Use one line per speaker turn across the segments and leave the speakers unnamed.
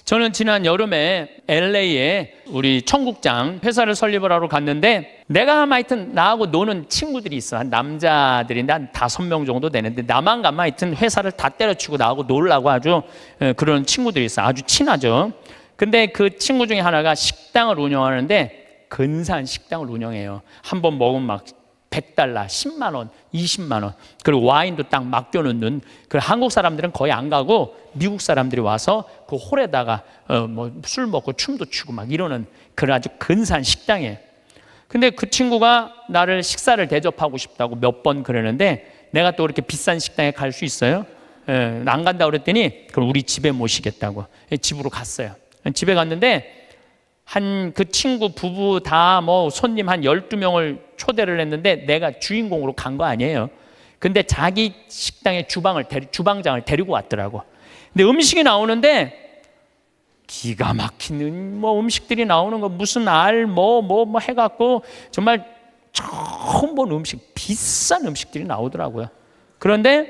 저는 지난 여름에 LA에 우리 청국장 회사를 설립을 하러 갔는데, 내가 하여튼 나하고 노는 친구들이 있어. 한 남자들인데 한 5명 정도 되는데, 나만 가면 하여튼 회사를 다 때려치고 나하고 놀라고 아주 그런 친구들이 있어. 아주 친하죠. 근데 그 친구 중에 하나가 식당을 운영하는데, 근사한 식당을 운영해요. 한 번 먹으면 막 $100, 10만 원, 20만 원. 그리고 와인도 딱 맡겨놓는. 그 한국 사람들은 거의 안 가고 미국 사람들이 와서 그 홀에다가 뭐 술 먹고 춤도 추고 막 이러는 그런 아주 근사한 식당이에요. 근데 그 친구가 나를 식사를 대접하고 싶다고 몇 번 그러는데, 내가 또 그렇게 비싼 식당에 갈 수 있어요? 안 간다고 그랬더니 그럼 우리 집에 모시겠다고 집으로 갔어요. 집에 갔는데 그 친구 부부 다 뭐 손님 한 12명을 초대를 했는데, 내가 주인공으로 간 거 아니에요. 근데 자기 식당에 주방장을 데리고 왔더라고. 근데 음식이 나오는데 기가 막히는 뭐 음식들이 나오는 거, 무슨 뭐 해갖고 정말 처음 본 음식, 비싼 음식들이 나오더라고요. 그런데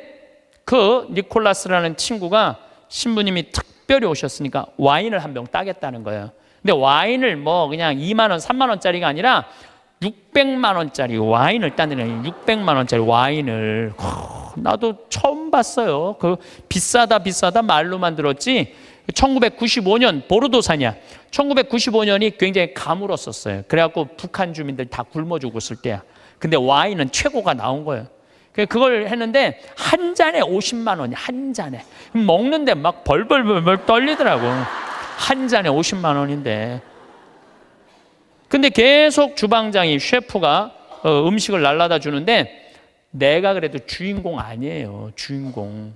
그 니콜라스라는 친구가 신부님이 특별히 오셨으니까 와인을 한 병 따겠다는 거예요. 근데 와인을 뭐 그냥 2만 원, 3만 원짜리가 아니라 600만 원짜리 와인을 따는, 600만 원짜리 와인을. 나도 처음 봤어요. 그 비싸다 말로만 들었지. 1995년 보르도산이야. 1995년이 굉장히 가물었었어요. 그래갖고 북한 주민들 다 굶어 죽었을 때야. 근데 와인은 최고가 나온 거예요. 그걸 했는데 한 잔에 50만 원이, 한 잔에. 먹는데 막 벌벌 떨리더라고. 한 잔에 50만 원인데. 근데 계속 주방장이, 셰프가 음식을 날라다 주는데, 내가 그래도 주인공 아니에요. 주인공.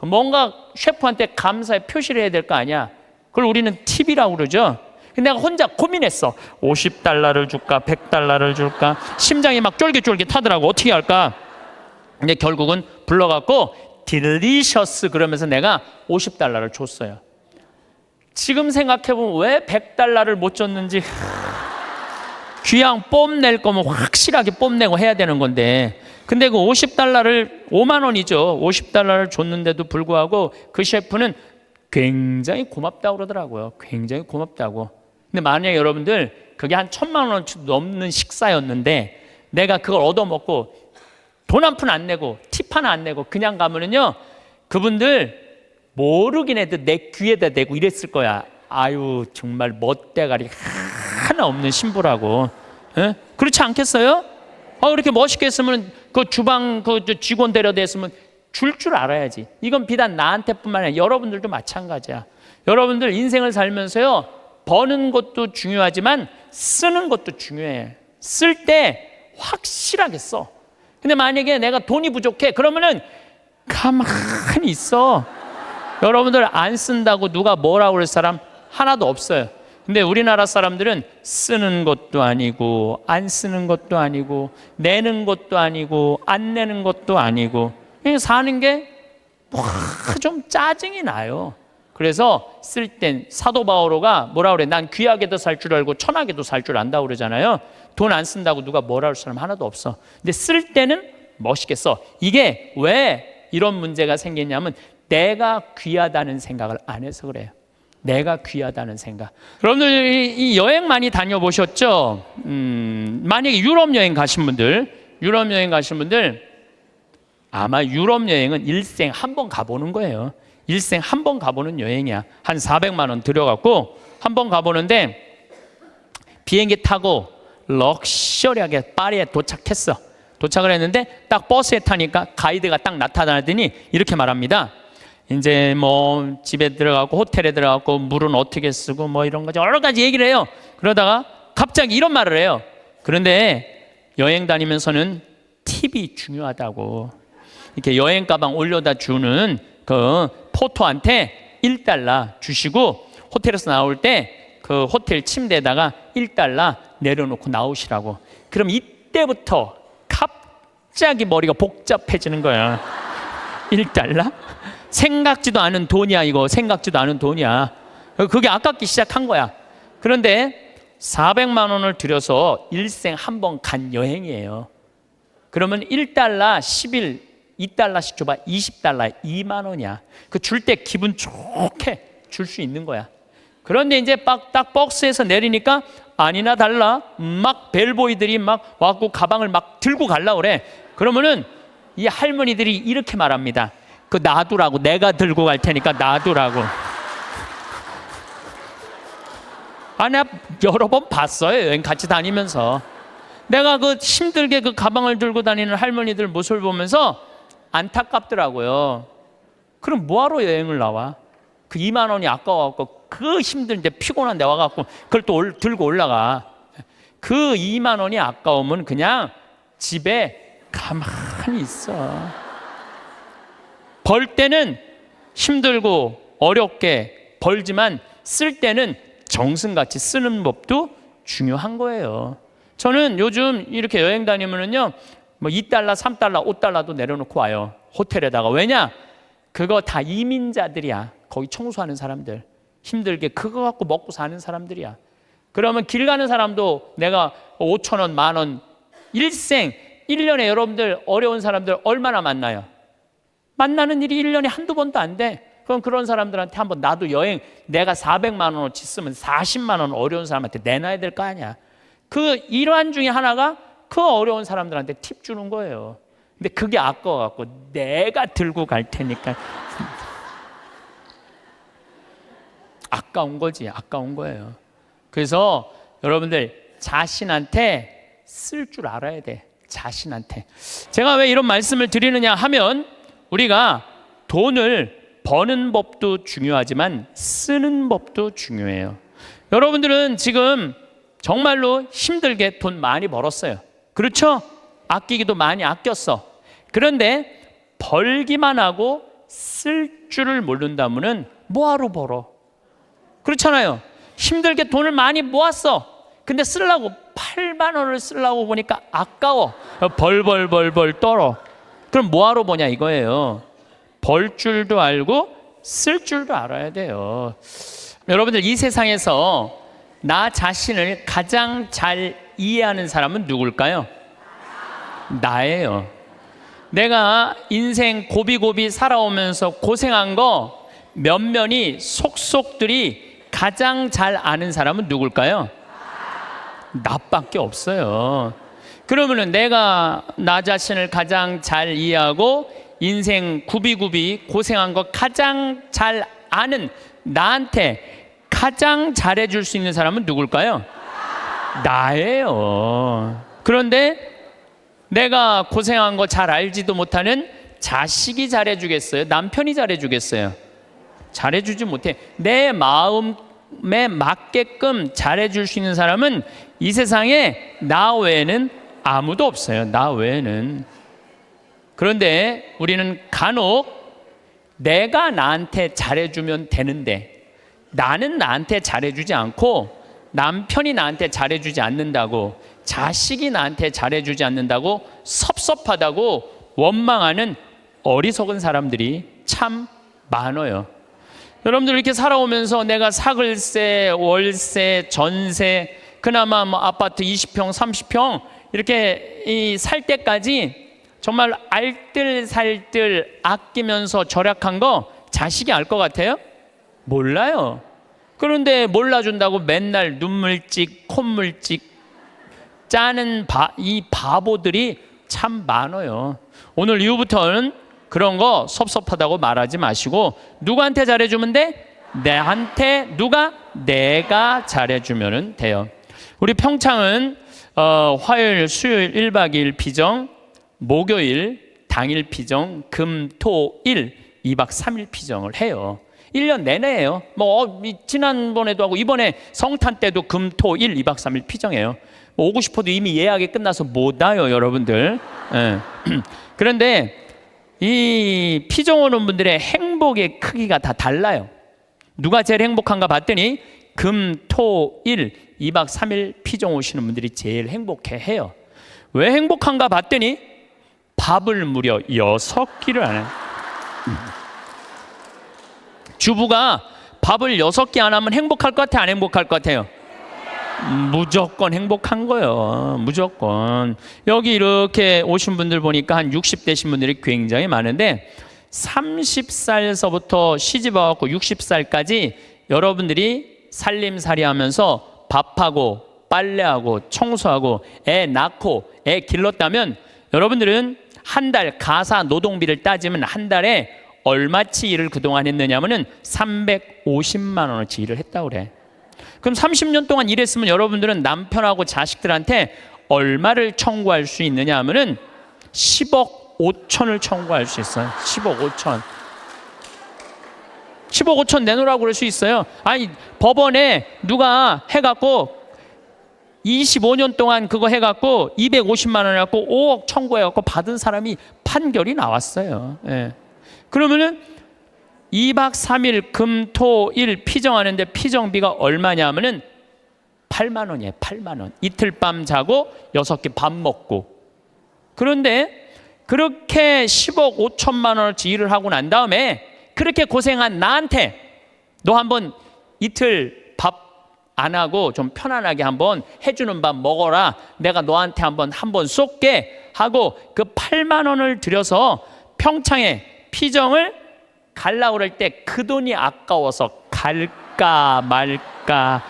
뭔가 셰프한테 감사의 표시를 해야 될 거 아니야. 그걸 우리는 팁이라고 그러죠. 근데 내가 혼자 고민했어. $50를 줄까, $100를 줄까. 심장이 막 쫄깃쫄깃 하더라고. 어떻게 할까. 근데 결국은 불러갖고 딜리셔스 그러면서 내가 $50를 줬어요. 지금 생각해보면 왜 $100를 못 줬는지. 귀양 뽐낼 거면 확실하게 뽐내고 해야 되는 건데, 근데 그 $50를, 5만 원이죠. $50를 줬는데도 불구하고 그 셰프는 굉장히 고맙다고 그러더라고요. 굉장히 고맙다고. 근데 만약에 여러분들 그게 한 1,000만 원 넘는 식사였는데, 내가 그걸 얻어먹고 돈 한 푼 안 내고 팁 하나 안 내고 그냥 가면은요, 그분들 모르긴 해도 내 귀에다 대고 이랬을 거야. 아유, 정말 멋대가리 하나 없는 신부라고. 에? 그렇지 않겠어요? 그렇게 멋있게 했으면 그 주방 그 직원 데려댔으면 줄 알아야지. 이건 비단 나한테뿐만 아니라 여러분들도 마찬가지야. 여러분들 인생을 살면서요, 버는 것도 중요하지만 쓰는 것도 중요해. 쓸 때 확실하게 써. 근데 만약에 내가 돈이 부족해, 그러면은 가만히 있어. 여러분들 안 쓴다고 누가 뭐라고 할 사람 하나도 없어요. 근데 우리나라 사람들은 쓰는 것도 아니고 안 쓰는 것도 아니고 내는 것도 아니고 안 내는 것도 아니고 사는 게 좀 짜증이 나요. 그래서 쓸 땐 사도 바오로가 뭐라 그래? 난 귀하게도 살 줄 알고 천하게도 살 줄 안다고 그러잖아요. 돈 안 쓴다고 누가 뭐라 할 사람 하나도 없어. 근데 쓸 때는 멋있게 써. 이게 왜 이런 문제가 생겼냐면, 내가 귀하다는 생각을 안 해서 그래요. 내가 귀하다는 생각. 여러분들 이 여행 많이 다녀보셨죠? 만약에 유럽 여행 가신 분들 아마 유럽 여행은 일생 한 번 가보는 거예요. 일생 한 번 가보는 여행이야. 한 400만 원 들여갖고 한 번 가보는데, 비행기 타고 럭셔리하게 파리에 도착했어. 도착을 했는데 딱 버스에 타니까 가이드가 딱 나타나더니 이렇게 말합니다. 이제 뭐 집에 들어가고 호텔에 들어가고 물은 어떻게 쓰고 뭐 이런 거죠. 여러 가지 얘기를 해요. 그러다가 갑자기 이런 말을 해요. 그런데 여행 다니면서는 팁이 중요하다고. 이렇게 여행 가방 올려다 주는 그 포토한테 $1 주시고, 호텔에서 나올 때 그 호텔 침대에다가 $1 내려놓고 나오시라고. 그럼 이때부터 갑자기 머리가 복잡해지는 거야. $1? 생각지도 않은 돈이야. 이거 생각지도 않은 돈이야. 그게 아깝기 시작한 거야. 그런데 400만 원을 들여서 일생 한 번 간 여행이에요. 그러면 $1, 10일, $2씩 줘봐. $20, 2만 원이야. 그 줄 때 기분 좋게 줄 수 있는 거야. 그런데 이제 딱 버스에서 내리니까 아니나 달라 막 벨보이들이 막 와갖고 가방을 막 들고 갈라 그래. 그러면은 이 할머니들이 이렇게 말합니다. 그 놔두라고, 내가 들고 갈 테니까 놔두라고. 아, 내가 여러 번 봤어요. 여행 같이 다니면서. 내가 그 힘들게 그 가방을 들고 다니는 할머니들 모습을 보면서 안타깝더라고요. 그럼 뭐하러 여행을 나와? 그 2만 원이 아까워갖고 그 힘든데 피곤한데 와갖고 그걸 또 들고 올라가. 그 2만 원이 아까우면 그냥 집에 가만히 있어. 벌 때는 힘들고 어렵게 벌지만 쓸 때는 정승같이 쓰는 법도 중요한 거예요. 저는 요즘 이렇게 여행 다니면은요, 뭐 2달러, 3달러, 5달러도 내려놓고 와요. 호텔에다가. 왜냐? 그거 다 이민자들이야. 거기 청소하는 사람들. 힘들게 그거 갖고 먹고 사는 사람들이야. 그러면 길 가는 사람도 내가 5천 원, 만 원, 일생, 1년에 여러분들 어려운 사람들 얼마나 만나요? 만나는 일이 1년에 한두 번도 안 돼. 그럼 그런 사람들한테 한번 나도 여행 내가 400만 원어치 쓰면 40만 원 어려운 사람한테 내놔야 될 거 아니야. 그 일환 중에 하나가 그 어려운 사람들한테 팁 주는 거예요. 근데 그게 아까워갖고 내가 들고 갈 테니까 아까운 거지. 아까운 거예요. 그래서 여러분들 자신한테 쓸 줄 알아야 돼. 자신한테. 제가 왜 이런 말씀을 드리느냐 하면 우리가 돈을 버는 법도 중요하지만 쓰는 법도 중요해요. 여러분들은 지금 정말로 힘들게 돈 많이 벌었어요. 그렇죠? 아끼기도 많이 아꼈어. 그런데 벌기만 하고 쓸 줄을 모른다면은 뭐하러 벌어? 그렇잖아요. 힘들게 돈을 많이 모았어. 근데 쓰려고 8만 원을 쓰려고 보니까 아까워. 벌 떨어. 그럼 뭐하러 보냐 이거예요. 벌 줄도 알고 쓸 줄도 알아야 돼요. 여러분들 이 세상에서 나 자신을 가장 잘 이해하는 사람은 누굴까요? 나예요. 내가 인생 고비고비 살아오면서 고생한 거 면면이 속속들이 가장 잘 아는 사람은 누굴까요? 나밖에 없어요. 그러면은 내가 나 자신을 가장 잘 이해하고 인생 구비구비 고생한 거 가장 잘 아는 나한테 가장 잘해줄 수 있는 사람은 누굴까요? 나예요. 그런데 내가 고생한 거 잘 알지도 못하는 자식이 잘해주겠어요? 남편이 잘해주겠어요? 잘해주지 못해. 내 마음에 맞게끔 잘해줄 수 있는 사람은 이 세상에 나 외에는 아무도 없어요. 나 외에는. 그런데 우리는 간혹 내가 나한테 잘해주면 되는데 나는 나한테 잘해주지 않고 남편이 나한테 잘해주지 않는다고 자식이 나한테 잘해주지 않는다고 섭섭하다고 원망하는 어리석은 사람들이 참 많아요. 여러분들 이렇게 살아오면서 내가 사글세, 월세, 전세, 그나마 뭐 아파트 20평, 30평 이렇게 살 때까지 정말 알뜰살뜰 아끼면서 절약한 거 자식이 알 것 같아요? 몰라요. 그런데 몰라준다고 맨날 눈물찍, 콧물찍 짜는 이 바보들이 참 많아요. 오늘 이후부터는 그런 거 섭섭하다고 말하지 마시고 누구한테 잘해주면 돼? 내한테 누가? 내가 잘해주면 돼요. 우리 평창은 화요일, 수요일 1박 2일 피정, 목요일 당일 피정, 금, 토, 일 2박 3일 피정을 해요. 1년 내내 해요. 지난번에도 하고 이번에 성탄 때도 금, 토, 일 2박 3일 피정해요. 오고 싶어도 이미 예약이 끝나서 못 와요, 여러분들. 네. 그런데 이 피정 오는 분들의 행복의 크기가 다 달라요. 누가 제일 행복한가 봤더니 금, 토, 일 2박 3일 피정 오시는 분들이 제일 행복해 해요. 왜 행복한가 봤더니 밥을 무려 6끼를 안 해요. 주부가 밥을 6끼 안 하면 행복할 것 같아, 안 행복할 것 같아요? 무조건 행복한 거예요. 무조건. 여기 이렇게 오신 분들 보니까 한 60대신 분들이 굉장히 많은데 30살서부터 시집 와갖고 60살까지 여러분들이 살림살이 하면서 밥하고 빨래하고 청소하고 애 낳고 애 길렀다면 여러분들은 한 달 가사 노동비를 따지면 한 달에 얼마치 일을 그동안 했느냐면은 350만 원어치 일을 했다고 그래. 그럼 30년 동안 일했으면 여러분들은 남편하고 자식들한테 얼마를 청구할 수 있느냐 하면은 10억 5천을 청구할 수 있어요. 10억 5천. 10억 5천 내놓으라고 그럴 수 있어요. 아니 법원에 누가 해갖고 25년 동안 그거 해갖고 250만 원 해갖고 5억 청구해갖고 받은 사람이 판결이 나왔어요. 예. 그러면은 2박 3일 금토일 피정하는데 피정비가 얼마냐 하면은 8만 원이에요. 8만 원. 이틀 밤 자고 6끼 밥 먹고. 그런데 그렇게 10억 5천만 원어치 일을 하고 난 다음에 그렇게 고생한 나한테 너 한번 이틀 밥 안 하고 좀 편안하게 한번 해주는 밥 먹어라. 내가 너한테 한번 쏠게 하고 그 8만 원을 들여서 평창에 피정을 갈라고 그럴 때 그 돈이 아까워서 갈까 말까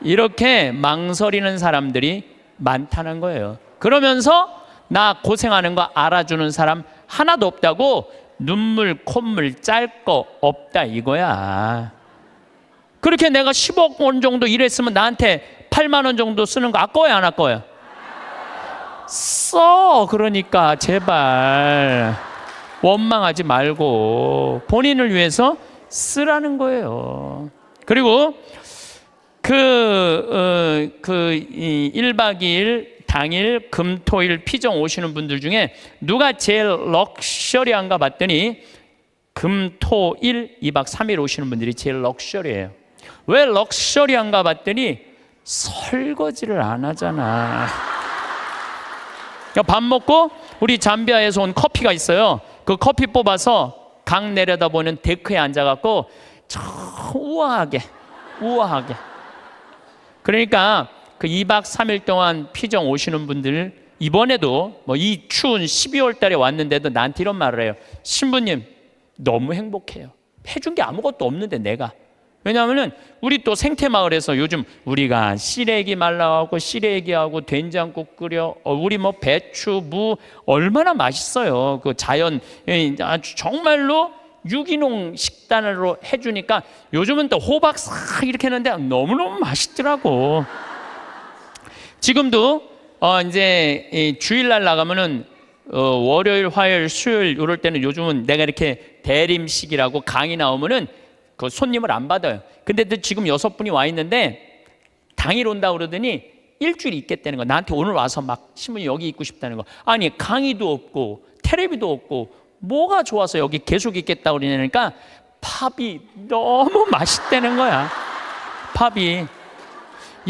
이렇게 망설이는 사람들이 많다는 거예요. 그러면서 나 고생하는 거 알아주는 사람 하나도 없다고 눈물 콧물 짤 거 없다 이거야. 그렇게 내가 10억 원 정도 일했으면 나한테 8만 원 정도 쓰는 거 아까워요 안 아까워요? 써. 그러니까 제발 원망하지 말고 본인을 위해서 쓰라는 거예요. 그리고 그 1박 2일 당일 금토일 피정 오시는 분들 중에 누가 제일 럭셔리한가 봤더니 금토일 2박 3일 오시는 분들이 제일 럭셔리해요. 왜 럭셔리한가 봤더니 설거지를 안 하잖아. 밥 먹고 우리 잠비아에서 온 커피가 있어요. 그 커피 뽑아서 강 내려다보는 데크에 앉아갖고 저 우아하게 그러니까 그 2박 3일 동안 피정 오시는 분들 이번에도 뭐 이 추운 12월 달에 왔는데도 나한테 이런 말을 해요. 신부님 너무 행복해요. 해준 게 아무것도 없는데 내가. 왜냐하면은 우리 또 생태마을에서 요즘 우리가 시래기 말라하고 시래기하고 된장국 끓여 우리 뭐 배추 무 얼마나 맛있어요. 그 자연 아주 정말로 유기농 식단으로 해주니까 요즘은 또 호박 싹 이렇게 했는데 너무너무 맛있더라고. 지금도 이제 주일날 나가면은 월요일 화요일 수요일 이럴 때는 요즘은 내가 이렇게 대림식이라고 강의 나오면은 그 손님을 안 받아요. 근데 지금 6분이 와 있는데 당일 온다 그러더니 일주일 있겠다는 거. 나한테 오늘 와서 막 신부님 여기 있고 싶다는 거. 아니 강의도 없고 텔레비도 없고 뭐가 좋아서 여기 계속 있겠다 그러니까 팝이 너무 맛있다는 거야. 팝이.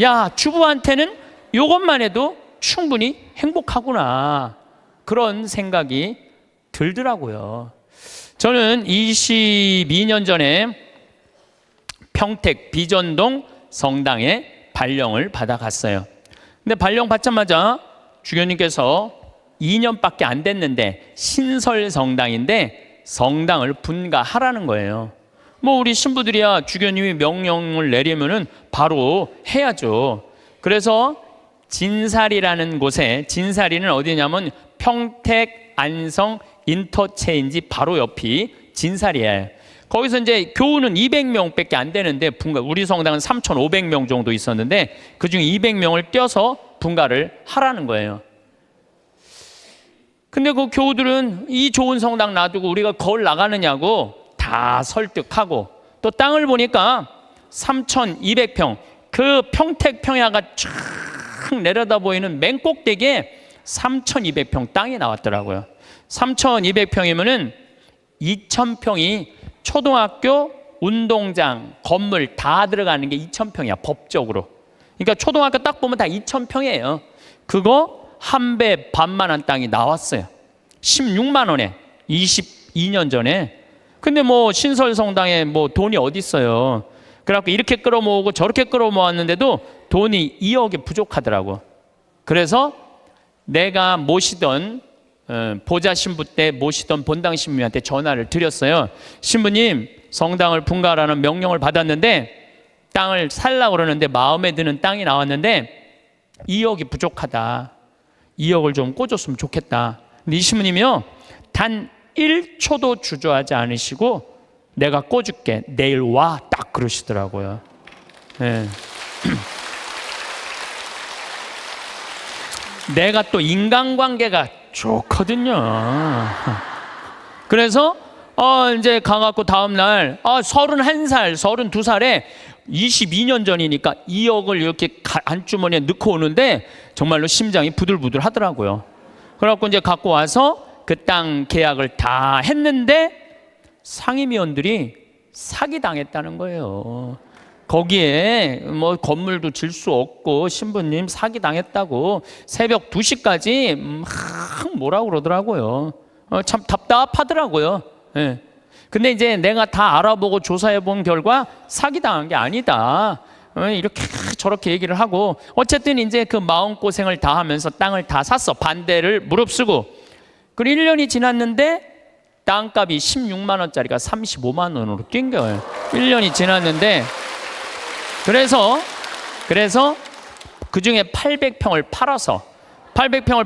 야 주부한테는 이것만 해도 충분히 행복하구나. 그런 생각이 들더라고요. 저는 22년 전에 평택 비전동 성당에 발령을 받아갔어요. 근데 발령 받자마자 주교님께서 2년밖에 안 됐는데 신설 성당인데 성당을 분가하라는 거예요. 뭐 우리 신부들이야 주교님이 명령을 내리면은 바로 해야죠. 그래서 진사리라는 곳에, 진사리는 어디냐면 평택 안성 인터체인지 바로 옆이 진사리예요. 거기서 이제 교우는 200명밖에 안 되는데 분가, 우리 성당은 3,500명 정도 있었는데 그중에 200명을 떼어서 분가를 하라는 거예요. 근데 그 교우들은 이 좋은 성당 놔두고 우리가 거울 나가느냐고 다 설득하고, 또 땅을 보니까 3,200평, 그 평택 평야가 쫙 내려다 보이는 맨 꼭대기에 3,200평 땅이 나왔더라고요. 3,200평이면은 2,000평이 초등학교, 운동장, 건물 다 들어가는 게 2,000평이야 법적으로. 그러니까 초등학교 딱 보면 다 2,000평이에요. 그거 한 배 반만한 땅이 나왔어요. 16만 원에 22년 전에. 근데 뭐 신설성당에 뭐 돈이 어디 있어요. 그래갖고 이렇게 끌어모으고 저렇게 끌어모았는데도 돈이 2억이 부족하더라고. 그래서 내가 모시던 보좌 신부 때 모시던 본당 신부님한테 전화를 드렸어요. 신부님, 성당을 분가하라는 명령을 받았는데 땅을 살라고 그러는데 마음에 드는 땅이 나왔는데 2억이 부족하다. 2억을 좀 꿔줬으면 좋겠다. 근데 이 신부님이요, 단 1초도 주저하지 않으시고 내가 꿔줄게, 내일 와, 딱 그러시더라고요. 네. 내가 또 인간관계가 좋거든요. 그래서 이제 가갖고 다음날 31살, 32살에 22년 전이니까 2억을 이렇게 안주머니에 넣고 오는데 정말로 심장이 부들부들 하더라고요. 그래갖고 이제 갖고 와서 그 땅 계약을 다 했는데 상임위원들이 사기당했다는 거예요. 거기에 뭐 건물도 질 수 없고 신부님 사기당했다고 새벽 2시까지 막 뭐라고 그러더라고요. 참 답답하더라고요. 예. 근데 이제 내가 다 알아보고 조사해 본 결과 사기당한 게 아니다. 이렇게 저렇게 얘기를 하고 어쨌든 이제 그 마음고생을 다 하면서 땅을 다 샀어. 반대를 무릅쓰고. 그리고 1년이 지났는데 땅값이 16만 원짜리가 35만 원으로 뛴 거예요. 1년이 지났는데 그래서 그중에 800평을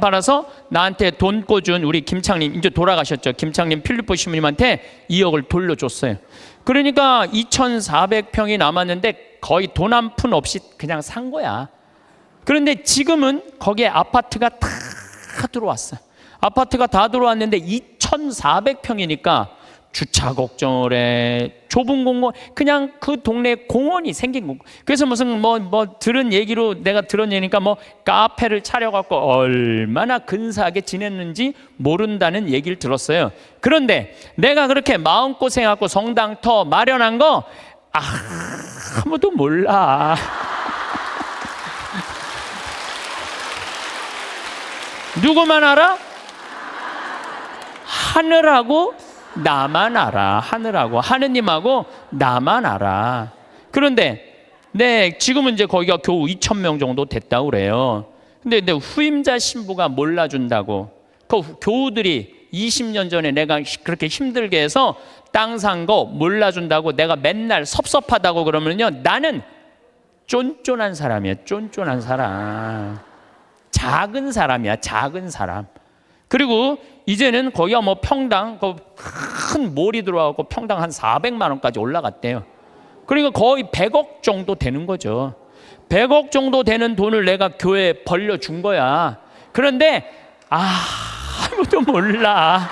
팔아서 나한테 돈 꿔준 우리 김창림, 이제 돌아가셨죠. 김창림 필리포 신부님한테 2억을 돌려줬어요. 그러니까 2,400평이 남았는데 거의 돈 한 푼 없이 그냥 산 거야. 그런데 지금은 거기에 아파트가 다 들어왔어요. 아파트가 다 들어왔는데 2,400평이니까 주차 걱정을 해. 좁은 공원, 그냥 그 동네에 공원이 생긴 거. 그래서 무슨 들은 얘기로 내가 들은 얘기니까 카페를 차려갖고 얼마나 근사하게 지냈는지 모른다는 얘기를 들었어요. 그런데 내가 그렇게 마음고생하고 성당터 마련한 거 아무도 몰라. 누구만 알아? 하늘하고 나만 알아. 하늘하고 하느님하고 나만 알아. 그런데 지금은 이제 거기가 겨우 2,000명 정도 됐다고 그래요. 근데 후임자 신부가 몰라준다고 그 교우들이 20년 전에 내가 그렇게 힘들게 해서 땅 산 거 몰라준다고 내가 맨날 섭섭하다고 그러면요, 나는 쫀쫀한 사람이야. 쫀쫀한 사람, 작은 사람이야. 작은 사람. 그리고 이제는 거기가 평당 큰 몰이 들어가고 평당 한 400만 원까지 올라갔대요. 그러니까 거의 100억 정도 되는 거죠. 100억 정도 되는 돈을 내가 교회에 벌려준 거야. 그런데 아무도 몰라.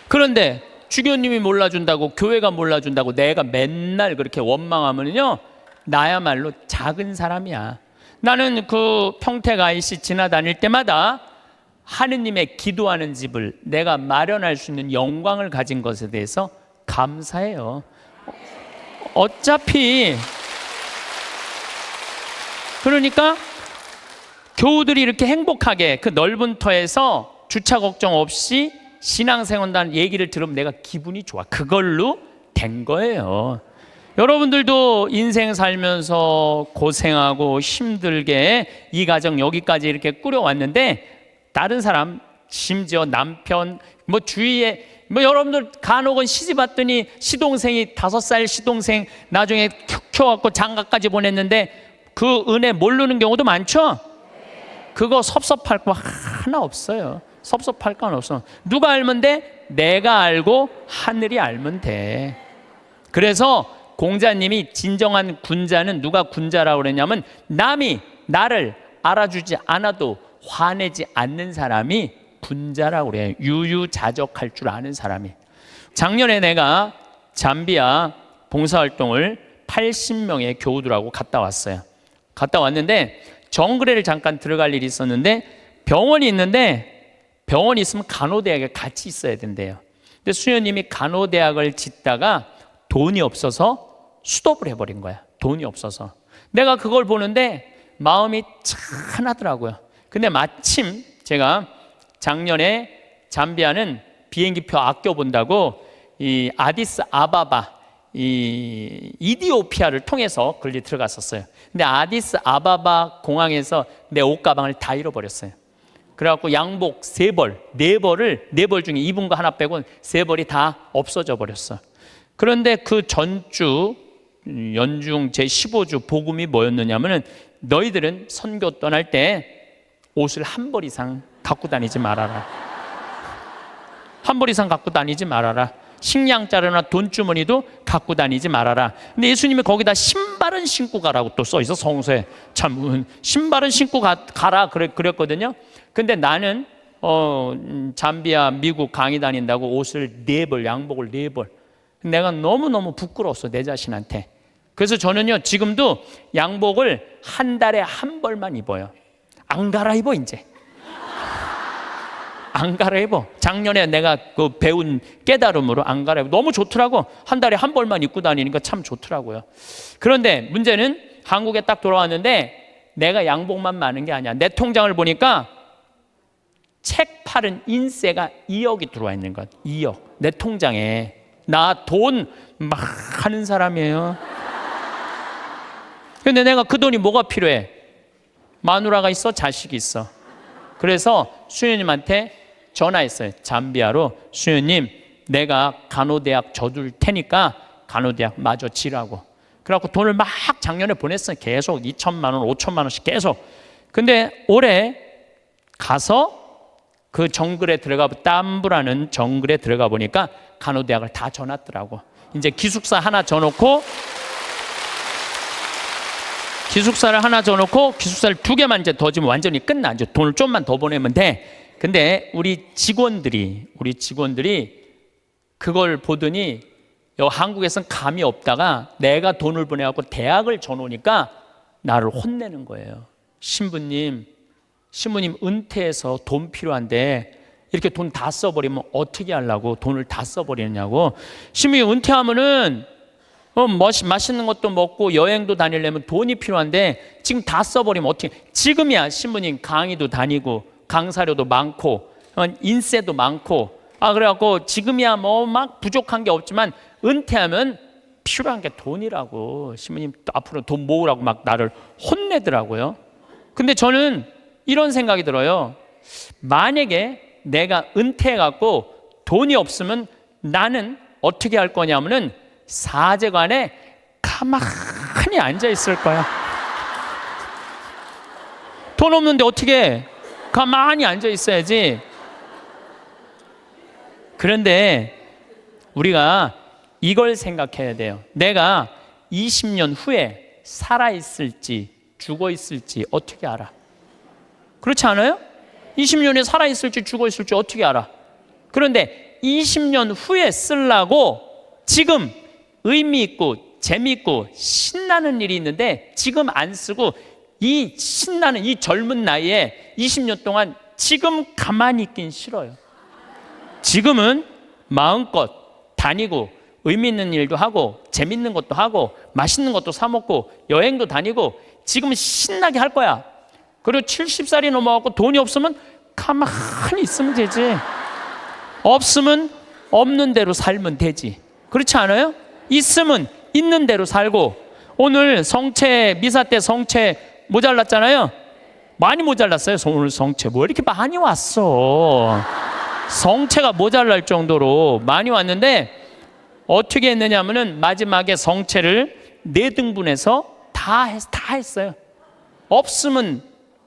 그런데 주교님이 몰라준다고, 교회가 몰라준다고 내가 맨날 그렇게 원망하면요, 나야말로 작은 사람이야. 나는 그 평택 IC 지나다닐 때마다 하느님의 기도하는 집을 내가 마련할 수 있는 영광을 가진 것에 대해서 감사해요. 어차피 그러니까 교우들이 이렇게 행복하게 그 넓은 터에서 주차 걱정 없이 신앙생활한다는 얘기를 들으면 내가 기분이 좋아. 그걸로 된 거예요. 여러분들도 인생 살면서 고생하고 힘들게 이 가정 여기까지 이렇게 꾸려왔는데 다른 사람, 심지어 남편, 주위에 여러분들 간혹은 시집 왔더니 시동생이 5살 시동생 나중에 키워갖고 장가까지 보냈는데 그 은혜 모르는 경우도 많죠? 그거 섭섭할 거 하나 없어요. 섭섭할 건 없어. 누가 알면 돼? 내가 알고 하늘이 알면 돼. 그래서 공자님이 진정한 군자는 누가 군자라고 그랬냐면 남이 나를 알아주지 않아도 화내지 않는 사람이 군자라고 그래요. 유유자적할 줄 아는 사람이. 작년에 내가 잠비아 봉사활동을 80명의 교우들하고 갔다 왔어요. 갔다 왔는데 정글에를 잠깐 들어갈 일이 있었는데 병원이 있는데 병원이 있으면 간호대학에 같이 있어야 된대요. 근데 수녀님이 간호대학을 짓다가 돈이 없어서 수도를 해버린 거야. 돈이 없어서. 내가 그걸 보는데 마음이 짠하더라고요. 근데 마침 제가 작년에 잠비아는 비행기표 아껴본다고 이 아디스 아바바 이 이디오피아를 통해서 걸리 들어갔었어요. 근데 아디스 아바바 공항에서 내 옷가방을 다 잃어버렸어요. 그래갖고 양복 3벌, 4벌 중에 입은 거 하나 빼고 3벌이 다 없어져 버렸어. 그런데 그 전주 연중 제15주 복음이 뭐였느냐면은 너희들은 선교 떠날 때 옷을 1벌 이상 갖고 다니지 말아라. 1벌 이상 갖고 다니지 말아라. 식량자루나 돈주머니도 갖고 다니지 말아라. 근데 예수님이 거기다 신발은 신고 가라고 또 써 있어, 성서에. 참, 신발은 신고 가라 그랬거든요. 근데 나는 잠비아 미국 강의 다닌다고 옷을 4벌, 양복을 4벌. 내가 너무너무 부끄러웠어, 내 자신한테. 그래서 저는요, 지금도 양복을 한 달에 1벌만 입어요. 안 갈아입어, 이제. 안 갈아입어. 작년에 내가 그 배운 깨달음으로 안 갈아입어. 너무 좋더라고. 한 달에 1벌만 입고 다니니까 참 좋더라고요. 그런데 문제는 한국에 딱 돌아왔는데 내가 양복만 많은 게 아니야. 내 통장을 보니까 책 팔은 인세가 2억이 들어와 있는 것. 2억. 내 통장에. 나 돈 막 하는 사람이에요. 근데 내가 그 돈이 뭐가 필요해? 마누라가 있어? 자식이 있어. 그래서 수녀님한테 전화했어요. 잠비아로. 수녀님, 내가 간호대학 져둘 테니까 간호대학 마저 지라고. 그래갖고 돈을 막 작년에 보냈어요. 계속 2천만 원, 5천만 원씩 계속. 근데 올해 가서 그 정글에 들어가, 땀부라는 정글에 들어가 보니까 간호대학을 다 져놨더라고. 이제 기숙사 하나 져놓고, 기숙사를 2개만 이제 더 지면 완전히 끝나. 이제 돈을 좀만 더 보내면 돼. 근데 우리 직원들이 그걸 보더니 한국에서는 감이 없다가 내가 돈을 보내갖고 대학을 져놓으니까 나를 혼내는 거예요. 신부님 은퇴해서 돈 필요한데 이렇게 돈 다 써버리면 어떻게 하려고 돈을 다 써버리느냐고. 신부님 은퇴하면은 맛있는 것도 먹고 여행도 다니려면 돈이 필요한데 지금 다 써버리면 어떻게. 지금이야 신부님 강의도 다니고 강사료도 많고 인세도 많고 그래갖고 지금이야 뭐 막 부족한 게 없지만 은퇴하면 필요한 게 돈이라고. 신부님 앞으로 돈 모으라고 막 나를 혼내더라고요. 근데 저는 이런 생각이 들어요. 만약에 내가 은퇴해갖고 돈이 없으면 나는 어떻게 할 거냐면은 사제관에 가만히 앉아 있을 거야. 돈 없는데 어떻게 해? 가만히 앉아 있어야지. 그런데 우리가 이걸 생각해야 돼요. 내가 20년 후에 살아있을지 죽어있을지 어떻게 알아? 그렇지 않아요? 20년에 살아있을지 죽어있을지 어떻게 알아? 그런데 20년 후에 쓰려고 지금 의미 있고 재미있고 신나는 일이 있는데 지금 안 쓰고 이 신나는 이 젊은 나이에 20년 동안 지금 가만히 있긴 싫어요. 지금은 마음껏 다니고 의미 있는 일도 하고 재밌는 것도 하고 맛있는 것도 사 먹고 여행도 다니고 지금은 신나게 할 거야. 그리고 70살이 넘어가고 돈이 없으면 가만히 있으면 되지. 없으면 없는 대로 살면 되지. 그렇지 않아요? 있으면 있는 대로 살고. 오늘 성채 미사 때 성채 모자랐잖아요. 많이 모자랐어요. 오늘 성채 뭐 이렇게 많이 왔어. 성채가 모자랄 정도로 많이 왔는데 어떻게 했느냐 하면은 마지막에 성채를 4등분해서 다 했어요. 없으면